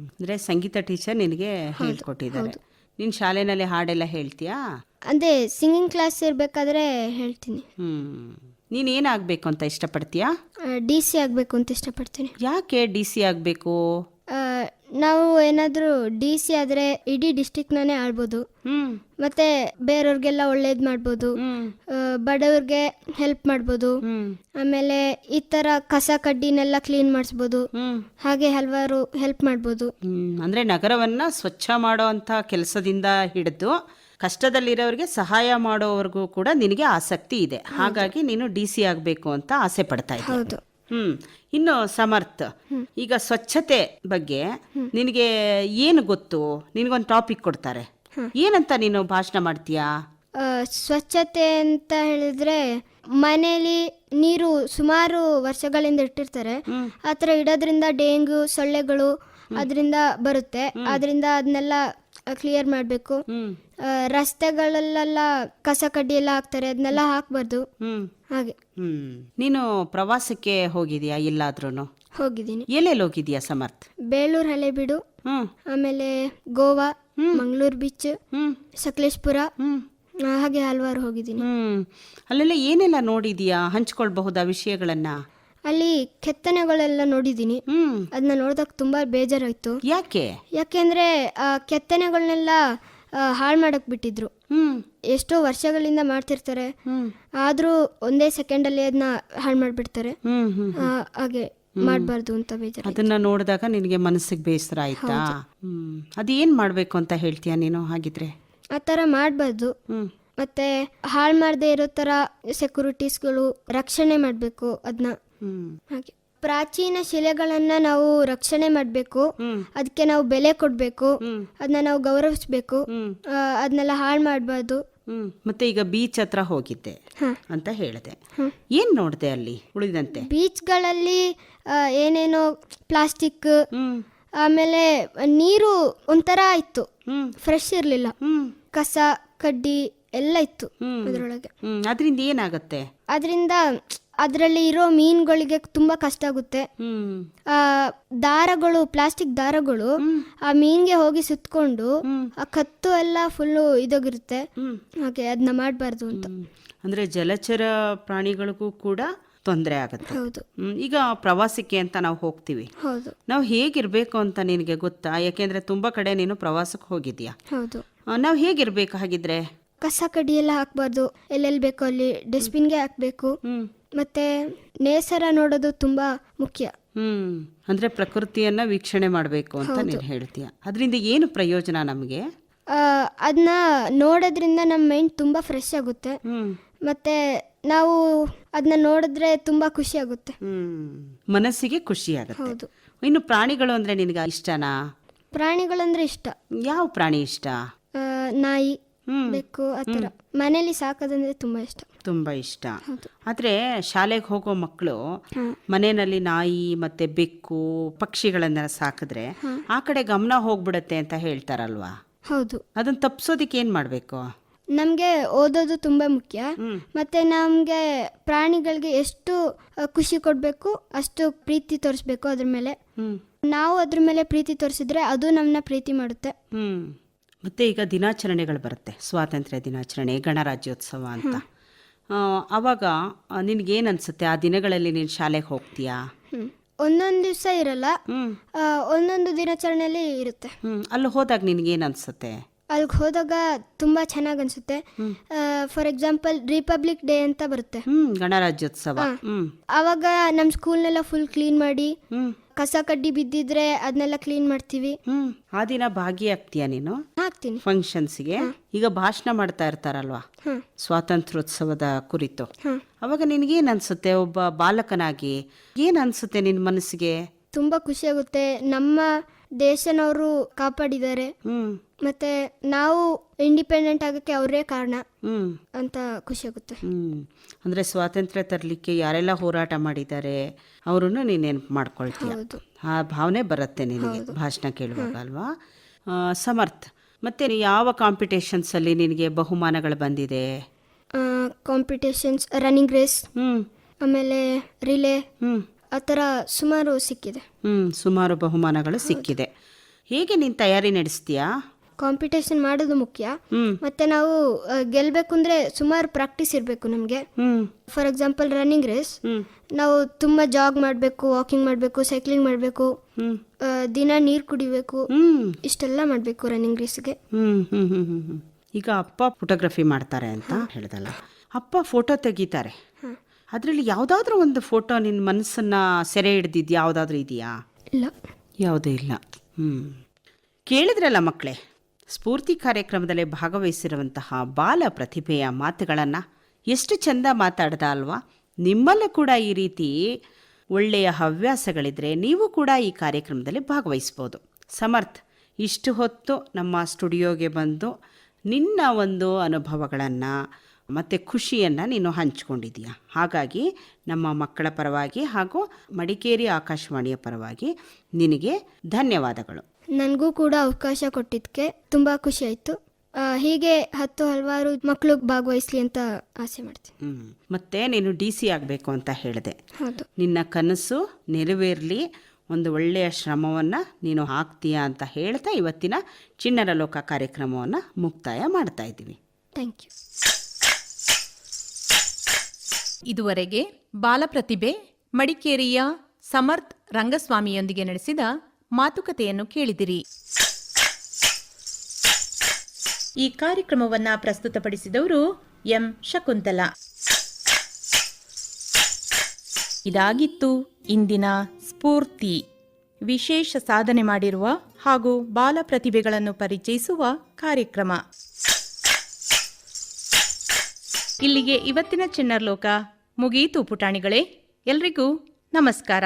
ಅಂದರೆ ಸಂಗೀತ ಟೀಚರ್ ನಿನಗೆ ಹೇಳ್ಕೊಟ್ಟಿದ್ದಾರೆ. ನೀನು ಶಾಲೆನಲ್ಲಿ ಹಾಡೆಲ್ಲ ಹೇಳ್ತೀಯಾ? ಅದೇ ಸಿಂಗಿಂಗ್ ಕ್ಲಾಸ್ ಇರಬೇಕಾದ್ರೆ ಹೇಳ್ತೀನಿ. ನೀನೇನಾಗಬೇಕು ಅಂತ ಇಷ್ಟಪಡ್ತೀಯಾ? DC ಆಗಬೇಕು ಅಂತ ಇಷ್ಟಪಡ್ತೀನಿ. ಯಾಕೆ DC ಆಗಬೇಕು? ನಾವು ಏನಾದರೂ DC ಆದರೆ ಇಡೀ ಡಿಸ್ಟಿಕ್ನೇ ಆಳ್ಬೋದು, ಮತ್ತೆ ಬೇರೆಯವ್ರಿಗೆಲ್ಲ ಒಳ್ಳೇದು ಮಾಡ್ಬೋದು, ಬಡವ್ರಿಗೆ ಹೆಲ್ಪ್ ಮಾಡ್ಬೋದು, ಆಮೇಲೆ ಈ ಥರ ಕಸ ಕಡ್ಡಿನೆಲ್ಲ ಕ್ಲೀನ್ ಮಾಡಿಸ್ಬೋದು, ಹಾಗೆ ಹಲವಾರು ಹೆಲ್ಪ್ ಮಾಡ್ಬೋದು. ಅಂದರೆ ನಗರವನ್ನು ಸ್ವಚ್ಛ ಮಾಡೋ ಅಂಥ ಕೆಲಸದಿಂದ ಹಿಡಿದು ಕಷ್ಟದಲ್ಲಿರೋರಿಗೆ ಸಹಾಯ ಮಾಡೋವರೆಗೂ ಕೂಡ ನಿನಗೆ ಆಸಕ್ತಿ ಇದೆ. ಹಾಗಾಗಿ ನೀನು DC ಆಗಬೇಕು ಅಂತ ಆಸೆ ಪಡ್ತಾ ಇದ್ದೆ. ಹೌದು. ಇನ್ನು ಸಮರ್ಥ, ಈಗ ಸ್ವಚ್ಛತೆ ಬಗ್ಗೆ ನಿನಗೆ ಏನು ಗೊತ್ತು? ನಿನಗೊಂದು ಟಾಪಿಕ್ ಕೊಡ್ತಾರೆ, ಏನಂತ ನೀನು ಭಾಷಣ ಮಾಡ್ತೀಯಾ? ಸ್ವಚ್ಛತೆ ಅಂತ ಹೇಳಿದ್ರೆ ಮನೆಯಲ್ಲಿ ನೀರು ಸುಮಾರು ವರ್ಷಗಳಿಂದ ಇಟ್ಟಿರ್ತಾರೆ, ಆ ಥರ ಇಡೋದ್ರಿಂದ ಡೆಂಗ್ಯೂ ಸೊಳ್ಳೆಗಳು ಅದರಿಂದ ಬರುತ್ತೆ. ಅದರಿಂದ ಅದನ್ನೆಲ್ಲ ಕ್ಲಿಯರ್ ಮಾಡಬೇಕು. ರಸ್ತೆಗಳಲ್ಲೆಲ್ಲ ಕಸ ಕಡ್ಡಿ ಎಲ್ಲ ಹಾಕ್ತಾರೆ, ಅದನ್ನೆಲ್ಲ ಹಾಕ್ಬಾರ್ದು. ಹಾಗೆ. ನೀನು ಪ್ರವಾಸಕ್ಕೆ ಹೋಗಿದ್ಯಾ ಎಲ್ಲಾದ್ರೂ? ಹೋಗಿದ್ದೀನಿ. ಎಲ್ಲೆಲ್ಲಿ ಹೋಗಿದ್ಯಾ ಸಮರ್ಥ್? ಬೇಲೂರು ಹಳೆಬೀಡು, ಆಮೇಲೆ ಗೋವಾ, ಮಂಗಳೂರು ಬೀಚ್, ಸಕಲೇಶ್ಪುರ, ಹಾಗೆ ಹಲವಾರು ಹೋಗಿದ್ದೀನಿ. ಅಲ್ಲೆಲ್ಲ ಏನೆಲ್ಲ ನೋಡಿದೀಯಾ? ಹಂಚ್ಕೊಳ್ಬಹುದಾ ವಿಷಯಗಳನ್ನ? ಅಲ್ಲಿ ಕೆತ್ತನೆಗಳೆಲ್ಲ ನೋಡಿದ್ದೀನಿ. ಅದನ್ನ ನೋಡಿದಾಗ ತುಂಬಾ ಬೇಜಾರಾಯ್ತು. ಯಾಕೆಂದ್ರೆ ಆ ಕೆತ್ತನೆಗಳನ್ನೆಲ್ಲ ಹಾಳು ಮಾಡಕ್ ಬಿಟ್ಟಿದ್ರು. ಎಷ್ಟೋ ವರ್ಷಗಳಿಂದ ಮಾಡ್ತಿರ್ತಾರೆ, ಆದ್ರೂ ಒಂದೇ ಸೆಕೆಂಡಲ್ಲಿ ಅದನ್ನ ಹಾಳು ಮಾಡ್ಬಿಡ್ತಾರೆ. ಹಾಗೆ ಮಾಡಬಾರ್ದು ಅಂತ ಬೇಜಾರು. ಅದನ್ನ ನೋಡಿದಾಗ ನಿನಗೆ ಮನಸ್ಸಿಗೆ ಬೇಸರ ಆಯ್ತಾ? ಅದೇನ್ ಮಾಡ್ಬೇಕು ಅಂತ ಹೇಳ್ತೀಯ ನೀನು? ಹಾಗಿದ್ರೆ ಆ ಥರ ಮಾಡಬಾರ್ದು. ಮತ್ತೆ ಹಾಳು ಮಾಡದೆ ಇರೋ ತರ ಸೆಕ್ಯೂರಿಟೀಸ್ಗಳು ರಕ್ಷಣೆ ಮಾಡಬೇಕು ಅದನ್ನ. ಹಾಗೆ ಪ್ರಾಚೀನ ಶಿಲೆಗಳನ್ನ ನಾವು ರಕ್ಷಣೆ ಮಾಡಬೇಕು, ಅದಕ್ಕೆ ನಾವು ಬೆಲೆ ಕೊಡಬೇಕು, ಅದನ್ನ ನಾವು ಗೌರವಿಸಬೇಕು, ಅದನ್ನೆಲ್ಲ ಹಾಳು ಮಾಡಬಾರ್ದು. ಮತ್ತೆ ಈಗ ಬೀಚ್ ಹತ್ರ ಹೋಗಿದ್ದೆ ಅಂತ ಹೇಳಿದೆ, ಏನ್ ನೋಡಿದೆ ಅಲ್ಲಿ ಉಳಿದಂತೆ? ಬೀಚ್ಗಳಲ್ಲಿ ಏನೇನೋ ಪ್ಲಾಸ್ಟಿಕ್, ಆಮೇಲೆ ನೀರು ಒಂಥರ ಇತ್ತು, ಫ್ರೆಶ್ ಇರಲಿಲ್ಲ, ಕಸ ಕಡ್ಡಿ ಎಲ್ಲ ಇತ್ತು ಅದರೊಳಗೆ. ಅದರಿಂದ ಏನಾಗುತ್ತೆ? ಅದರಿಂದ ಅದರಲ್ಲಿ ಇರೋ ಮೀನುಗಳಿಗೆ ತುಂಬಾ ಕಷ್ಟ ಆಗುತ್ತೆ. ದಾರಗಳು, ಪ್ಲಾಸ್ಟಿಕ್ ದಾರಗಳು ಆ ಮೀನ್ಗೆ ಹೋಗಿ ಸುತ್ಕೊಂಡು ಆ ಕತ್ತು ಎಲ್ಲ ಫುಲ್ಲು ಇದಾಗಿರುತ್ತೆ. ಹಾಗೆ ಅದನ್ನ ಮಾಡಬಾರ್ದು ಅಂತ. ಅಂದ್ರೆ ಜಲಚರ ಪ್ರಾಣಿಗಳಿಗೂ ಕೂಡ ತೊಂದರೆ ಆಗುತ್ತೆ. ಹೌದು. ಈಗ ಪ್ರವಾಸಕ್ಕೆ ಅಂತ ನಾವು ಹೋಗ್ತೀವಿ, ಹೌದು, ನಾವು ಹೇಗಿರ್ಬೇಕು ಅಂತ ನಿನಗೆ ಗೊತ್ತಾ? ಯಾಕೆಂದ್ರೆ ತುಂಬಾ ಕಡೆ ನೀನು ಪ್ರವಾಸಕ್ಕೆ ಹೋಗಿದ್ಯಾ. ಹೌದು. ನಾವು ಹೇಗಿರ್ಬೇಕು ಹಾಗಿದ್ರೆ? ಕಸ ಕಡ್ಡಿ ಎಲ್ಲ ಹಾಕ್ಬಾರ್ದು, ಎಲ್ಲೆಲ್ಲಿ ಬೇಕೋ ಅಲ್ಲಿ ಡಸ್ಟ್ಬಿನ್ಗೆ ಹಾಕ್ಬೇಕು. ಮತ್ತೆ ನೇಸರ ನೋಡೋದು ತುಂಬಾ ಮುಖ್ಯ. ಅಂದ್ರೆ ಪ್ರಕೃತಿಯನ್ನ ವೀಕ್ಷಣೆ ಮಾಡಬೇಕು ಅಂತ ನೀನು ಹೇಳ್ತೀಯ. ಅದರಿಂದ ಏನು ಪ್ರಯೋಜನ ನಮಗೆ? ಅದನ್ನ ನೋಡೋದ್ರಿಂದ ನಮ್ಮ ಮೈಂಡ್ ತುಂಬಾ ಫ್ರೆಶ್ ಆಗುತ್ತೆ. ಮತ್ತೆ ನಾವು ಅದನ್ನ ನೋಡಿದ್ರೆ ತುಂಬಾ ಖುಷಿ ಆಗುತ್ತೆ, ಮನಸ್ಸಿಗೆ ಖುಷಿ ಆಗುತ್ತೆ. ಹೌದು. ಇನ್ನು ಪ್ರಾಣಿಗಳು ಅಂದ್ರೆ ನಿನಗೆ ಇಷ್ಟನಾ? ಪ್ರಾಣಿಗಳಂದ್ರೆ ಇಷ್ಟ. ಯಾವ ಪ್ರಾಣಿ ಇಷ್ಟ? ನಾಯಿ, ಬೆಕ್ಕು, ಆ ಥರ ಮನೇಲಿ ಸಾಕೋದಂದ್ರೆ ತುಂಬಾ ಇಷ್ಟ. ತುಂಬ ಇಷ್ಟ. ಆದರೆ ಶಾಲೆಗೆ ಹೋಗೋ ಮಕ್ಕಳು ಮನೆಯಲ್ಲಿ ನಾಯಿ ಮತ್ತು ಬೆಕ್ಕು ಪಕ್ಷಿಗಳನ್ನ ಸಾಕಿದ್ರೆ ಆ ಕಡೆ ಗಮನ ಹೋಗ್ಬಿಡತ್ತೆ ಅಂತ ಹೇಳ್ತಾರಲ್ವಾ? ಹೌದು. ಅದನ್ನು ತಪ್ಪಿಸೋದಕ್ಕೆ ಏನು ಮಾಡಬೇಕು? ನಮಗೆ ಓದೋದು ತುಂಬ ಮುಖ್ಯ. ಮತ್ತು ನಮಗೆ ಪ್ರಾಣಿಗಳಿಗೆ ಎಷ್ಟು ಖುಷಿ ಕೊಡಬೇಕು ಅಷ್ಟು ಪ್ರೀತಿ ತೋರಿಸ್ಬೇಕು ಅದ್ರ ಮೇಲೆ. ನಾವು ಅದ್ರ ಮೇಲೆ ಪ್ರೀತಿ ತೋರಿಸಿದ್ರೆ ಅದು ನಮ್ಮನ್ನ ಪ್ರೀತಿ ಮಾಡುತ್ತೆ. ಮತ್ತು ಈಗ ದಿನಾಚರಣೆಗಳು ಬರುತ್ತೆ, ಸ್ವಾತಂತ್ರ್ಯ ದಿನಾಚರಣೆ, ಗಣರಾಜ್ಯೋತ್ಸವ ಅಂತ. ಆವಾಗ ನಿನಗೇನು ಅನಿಸುತ್ತೆ? ಆ ದಿನಗಳಲ್ಲಿ ನೀನು ಶಾಲೆಗೆ ಹೋಗ್ತೀಯಾ? ಒಂದೊಂದು ದಿವಸ ಇರಲ್ಲ, ಒಂದೊಂದು ದಿನಾಚರಣೆಯಲ್ಲಿ ಇರುತ್ತೆ. ಅಲ್ಲಿ ಹೋದಾಗ ನಿನಗೇನು ಅನಿಸುತ್ತೆ? ಅಲ್ಲಿಗೆ ಹೋದಾಗ ತುಂಬ ಚೆನ್ನಾಗಿ ಅನಿಸುತ್ತೆ. ಫಾರ್ ಎಕ್ಸಾಂಪಲ್ ರಿಪಬ್ಲಿಕ್ ಡೇ ಅಂತ ಬರುತ್ತೆ, ಗಣರಾಜ್ಯೋತ್ಸವ. ಆವಾಗ ನಮ್ಮ ಸ್ಕೂಲ್ನೆಲ್ಲ ಫುಲ್ ಕ್ಲೀನ್ ಮಾಡಿ, ಕಸ ಕಡ್ಡಿ ಬಿದ್ದಿದ್ರೆ ಅದನ್ನೆಲ್ಲ ಕ್ಲೀನ್ ಮಾಡ್ತೀವಿ. ಆ ದಿನ ಭಾಗಿಯಾಗ್ತೀಯಾ ನೀನು? ಹಾಕ್ತೀನಿ ಫಂಕ್ಷನ್ಸ್ಗೆ. ಈಗ ಭಾಷಣ ಮಾಡ್ತಾ ಇರ್ತಾರಲ್ವಾ ಸ್ವಾತಂತ್ರ್ಯೋತ್ಸವದ ಕುರಿತು, ಅವಾಗ ನಿನಗೇನು ಅನ್ಸುತ್ತೆ? ಒಬ್ಬ ಬಾಲಕನಾಗಿ ಏನು ಅನ್ಸುತ್ತೆ ನಿನ್ನ ಮನಸ್ಸಿಗೆ? ತುಂಬ ಖುಷಿಯಾಗುತ್ತೆ. ನಮ್ಮ ದೇಶನವರು ಕಾಪಾಡಿದ್ದಾರೆ, ಮತ್ತೆ ನಾವು ಇಂಡಿಪೆಂಡೆಂಟ್ ಆಗಕ್ಕೆ ಅವರೇ ಕಾರಣ ಅಂತ ಖುಷಿಯಾಗುತ್ತೆ. ಅಂದರೆ ಸ್ವಾತಂತ್ರ್ಯ ತರಲಿಕ್ಕೆ ಯಾರೆಲ್ಲ ಹೋರಾಟ ಮಾಡಿದ್ದಾರೆ ಅವರನ್ನು ನೀನು ನೆನಪು ಮಾಡ್ಕೊಳ್ತೀಯ. ಆ ಭಾವನೆ ಬರುತ್ತೆ ನಿನಗೆ ಭಾಷಣ ಕೇಳುವಾಗ ಅಲ್ವಾ? ಸಮರ್ಥ್, ಮತ್ತೆ ಯಾವ ಕಾಂಪಿಟೇಷನ್ಸಲ್ಲಿ ನಿನಗೆ ಬಹುಮಾನಗಳು ಬಂದಿದೆ? ಕಾಂಪಿಟೇಷನ್ಸ್, ರನ್ನಿಂಗ್ ರೇಸ್, ಆಮೇಲೆ ರಿಲೇ, ಆ ಥರ ಸುಮಾರು ಸಿಕ್ಕಿದೆ. ಸುಮಾರು ಬಹುಮಾನಗಳು ಸಿಕ್ಕಿದೆ. ಹೇಗೆ ನೀನು ತಯಾರಿ ನಡೆಸ್ತೀಯಾ? ಕಾಂಪಿಟೇಷನ್ ಮಾಡೋದು ಮುಖ್ಯ. ಮತ್ತೆ ನಾವು ಗೆಲ್ಲಬೇಕು ಅಂದರೆ ಸುಮಾರು ಪ್ರಾಕ್ಟೀಸ್ ಇರಬೇಕು ನಮಗೆ. ಫಾರ್ ಎಕ್ಸಾಂಪಲ್ ರನ್ನಿಂಗ್ ರೇಸ್, ನಾವು ತುಂಬ ಜಾಗ್ ಮಾಡಬೇಕು, ವಾಕಿಂಗ್ ಮಾಡಬೇಕು, ಸೈಕ್ಲಿಂಗ್ ಮಾಡಬೇಕು, ದಿನ ನೀರು ಕುಡಿಬೇಕು, ಇಷ್ಟೆಲ್ಲ ಮಾಡಬೇಕು ರನ್ನಿಂಗ್ ರೇಸ್ಗೆ. ಈಗ ಅಪ್ಪ ಫೋಟೋಗ್ರಫಿ ಮಾಡ್ತಾರೆ ಅಂತ ಹೇಳ್ದಲ್ಲ, ಅಪ್ಪ ಫೋಟೋ ತೆಗಿತಾರೆ. ಅದರಲ್ಲಿ ಯಾವುದಾದ್ರೂ ಒಂದು ಫೋಟೋ ನಿನ್ನ ಮನಸ್ಸನ್ನ ಸೆರೆ ಹಿಡ್ದಿದ್ದು ಯಾವುದಾದ್ರೂ ಇದೆಯಾ? ಇಲ್ಲ, ಯಾವುದೂ ಇಲ್ಲ. ಕೇಳಿದ್ರಲ್ಲ ಮಕ್ಕಳೇ, ಸ್ಫೂರ್ತಿ ಕಾರ್ಯಕ್ರಮದಲ್ಲಿ ಭಾಗವಹಿಸಿರುವಂತಹ ಬಾಲ ಪ್ರತಿಭೆಯ ಮಾತುಗಳನ್ನು ಎಷ್ಟು ಚೆಂದ ಮಾತಾಡ್ದ ಅಲ್ವಾ? ನಿಮ್ಮಲ್ಲೂ ಕೂಡ ಈ ರೀತಿ ಒಳ್ಳೆಯ ಹವ್ಯಾಸಗಳಿದ್ರೆ ನೀವು ಕೂಡ ಈ ಕಾರ್ಯಕ್ರಮದಲ್ಲಿ ಭಾಗವಹಿಸ್ಬೋದು. ಸಮರ್ಥ್, ಇಷ್ಟು ಹೊತ್ತು ನಮ್ಮ ಸ್ಟುಡಿಯೋಗೆ ಬಂದು ನಿನ್ನ ಒಂದು ಅನುಭವಗಳನ್ನು ಮತ್ತು ಖುಷಿಯನ್ನು ನೀನು ಹಂಚಿಕೊಂಡಿದ್ದೀಯ. ಹಾಗಾಗಿ ನಮ್ಮ ಮಕ್ಕಳ ಪರವಾಗಿ ಹಾಗೂ ಮಡಿಕೇರಿ ಆಕಾಶವಾಣಿಯ ಪರವಾಗಿ ನಿನಗೆ ಧನ್ಯವಾದಗಳು. ನನಗೂ ಕೂಡ ಅವಕಾಶ ಕೊಟ್ಟಿದ್ದಕ್ಕೆ ತುಂಬ ಖುಷಿ ಆಯಿತು. ಹೀಗೆ ಹಲವಾರು ಮಕ್ಕಳು ಭಾಗವಹಿಸ್ಲಿ ಅಂತ ಆಸೆ ಮಾಡ್ತೀನಿ. ಮತ್ತೆ ನೀನು DC ಆಗಬೇಕು ಅಂತ ಹೇಳಿದೆ. ಹೌದು. ನಿನ್ನ ಕನಸು ನೆರವೇರಲಿ, ಒಂದು ಒಳ್ಳೆಯ ಶ್ರಮವನ್ನು ನೀನು ಹಾಕ್ತೀಯಾ ಅಂತ ಹೇಳ್ತಾ ಇವತ್ತಿನ ಚಿಣ್ಣರ ಲೋಕ ಕಾರ್ಯಕ್ರಮವನ್ನು ಮುಕ್ತಾಯ ಮಾಡ್ತಾ ಇದ್ದೀವಿ. Thank you. ಇದುವರೆಗೆ ಬಾಲಪ್ರತಿಭೆ ಮಡಿಕೇರಿಯ ಸಮರ್ಥ್ ರಂಗಸ್ವಾಮಿಯೊಂದಿಗೆ ನಡೆಸಿದ ಮಾತುಕತೆಯನ್ನು ಕೇಳಿದಿರಿ. ಈ ಕಾರ್ಯಕ್ರಮವನ್ನು ಪ್ರಸ್ತುತಪಡಿಸಿದವರು ಎಂ ಶಕುಂತಲಾ. ಇದಾಗಿತ್ತು ಇಂದಿನ ಸ್ಫೂರ್ತಿ. ವಿಶೇಷ ಸಾಧನೆ ಮಾಡಿರುವ ಹಾಗೂ ಬಾಲ ಪ್ರತಿಭೆಗಳನ್ನು ಪರಿಚಯಿಸುವ ಕಾರ್ಯಕ್ರಮ. ಇಲ್ಲಿಗೆ ಇವತ್ತಿನ ಚಿಣ್ಣರ ಲೋಕ ಮುಗಿಯಿತು ಪುಟಾಣಿಗಳೇ. ಎಲ್ರಿಗೂ ನಮಸ್ಕಾರ.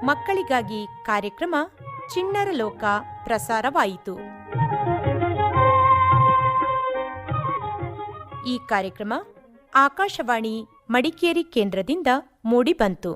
ಮಕ್ಕಳಿಗಾಗಿ ಕಾರ್ಯಕ್ರಮ ಚಿಣ್ಣರ ಲೋಕ ಪ್ರಸಾರವಾಯಿತು. ಈ ಕಾರ್ಯಕ್ರಮ ಆಕಾಶವಾಣಿ ಮಡಿಕೇರಿ ಕೇಂದ್ರದಿಂದ ಮೂಡಿಬಂತು.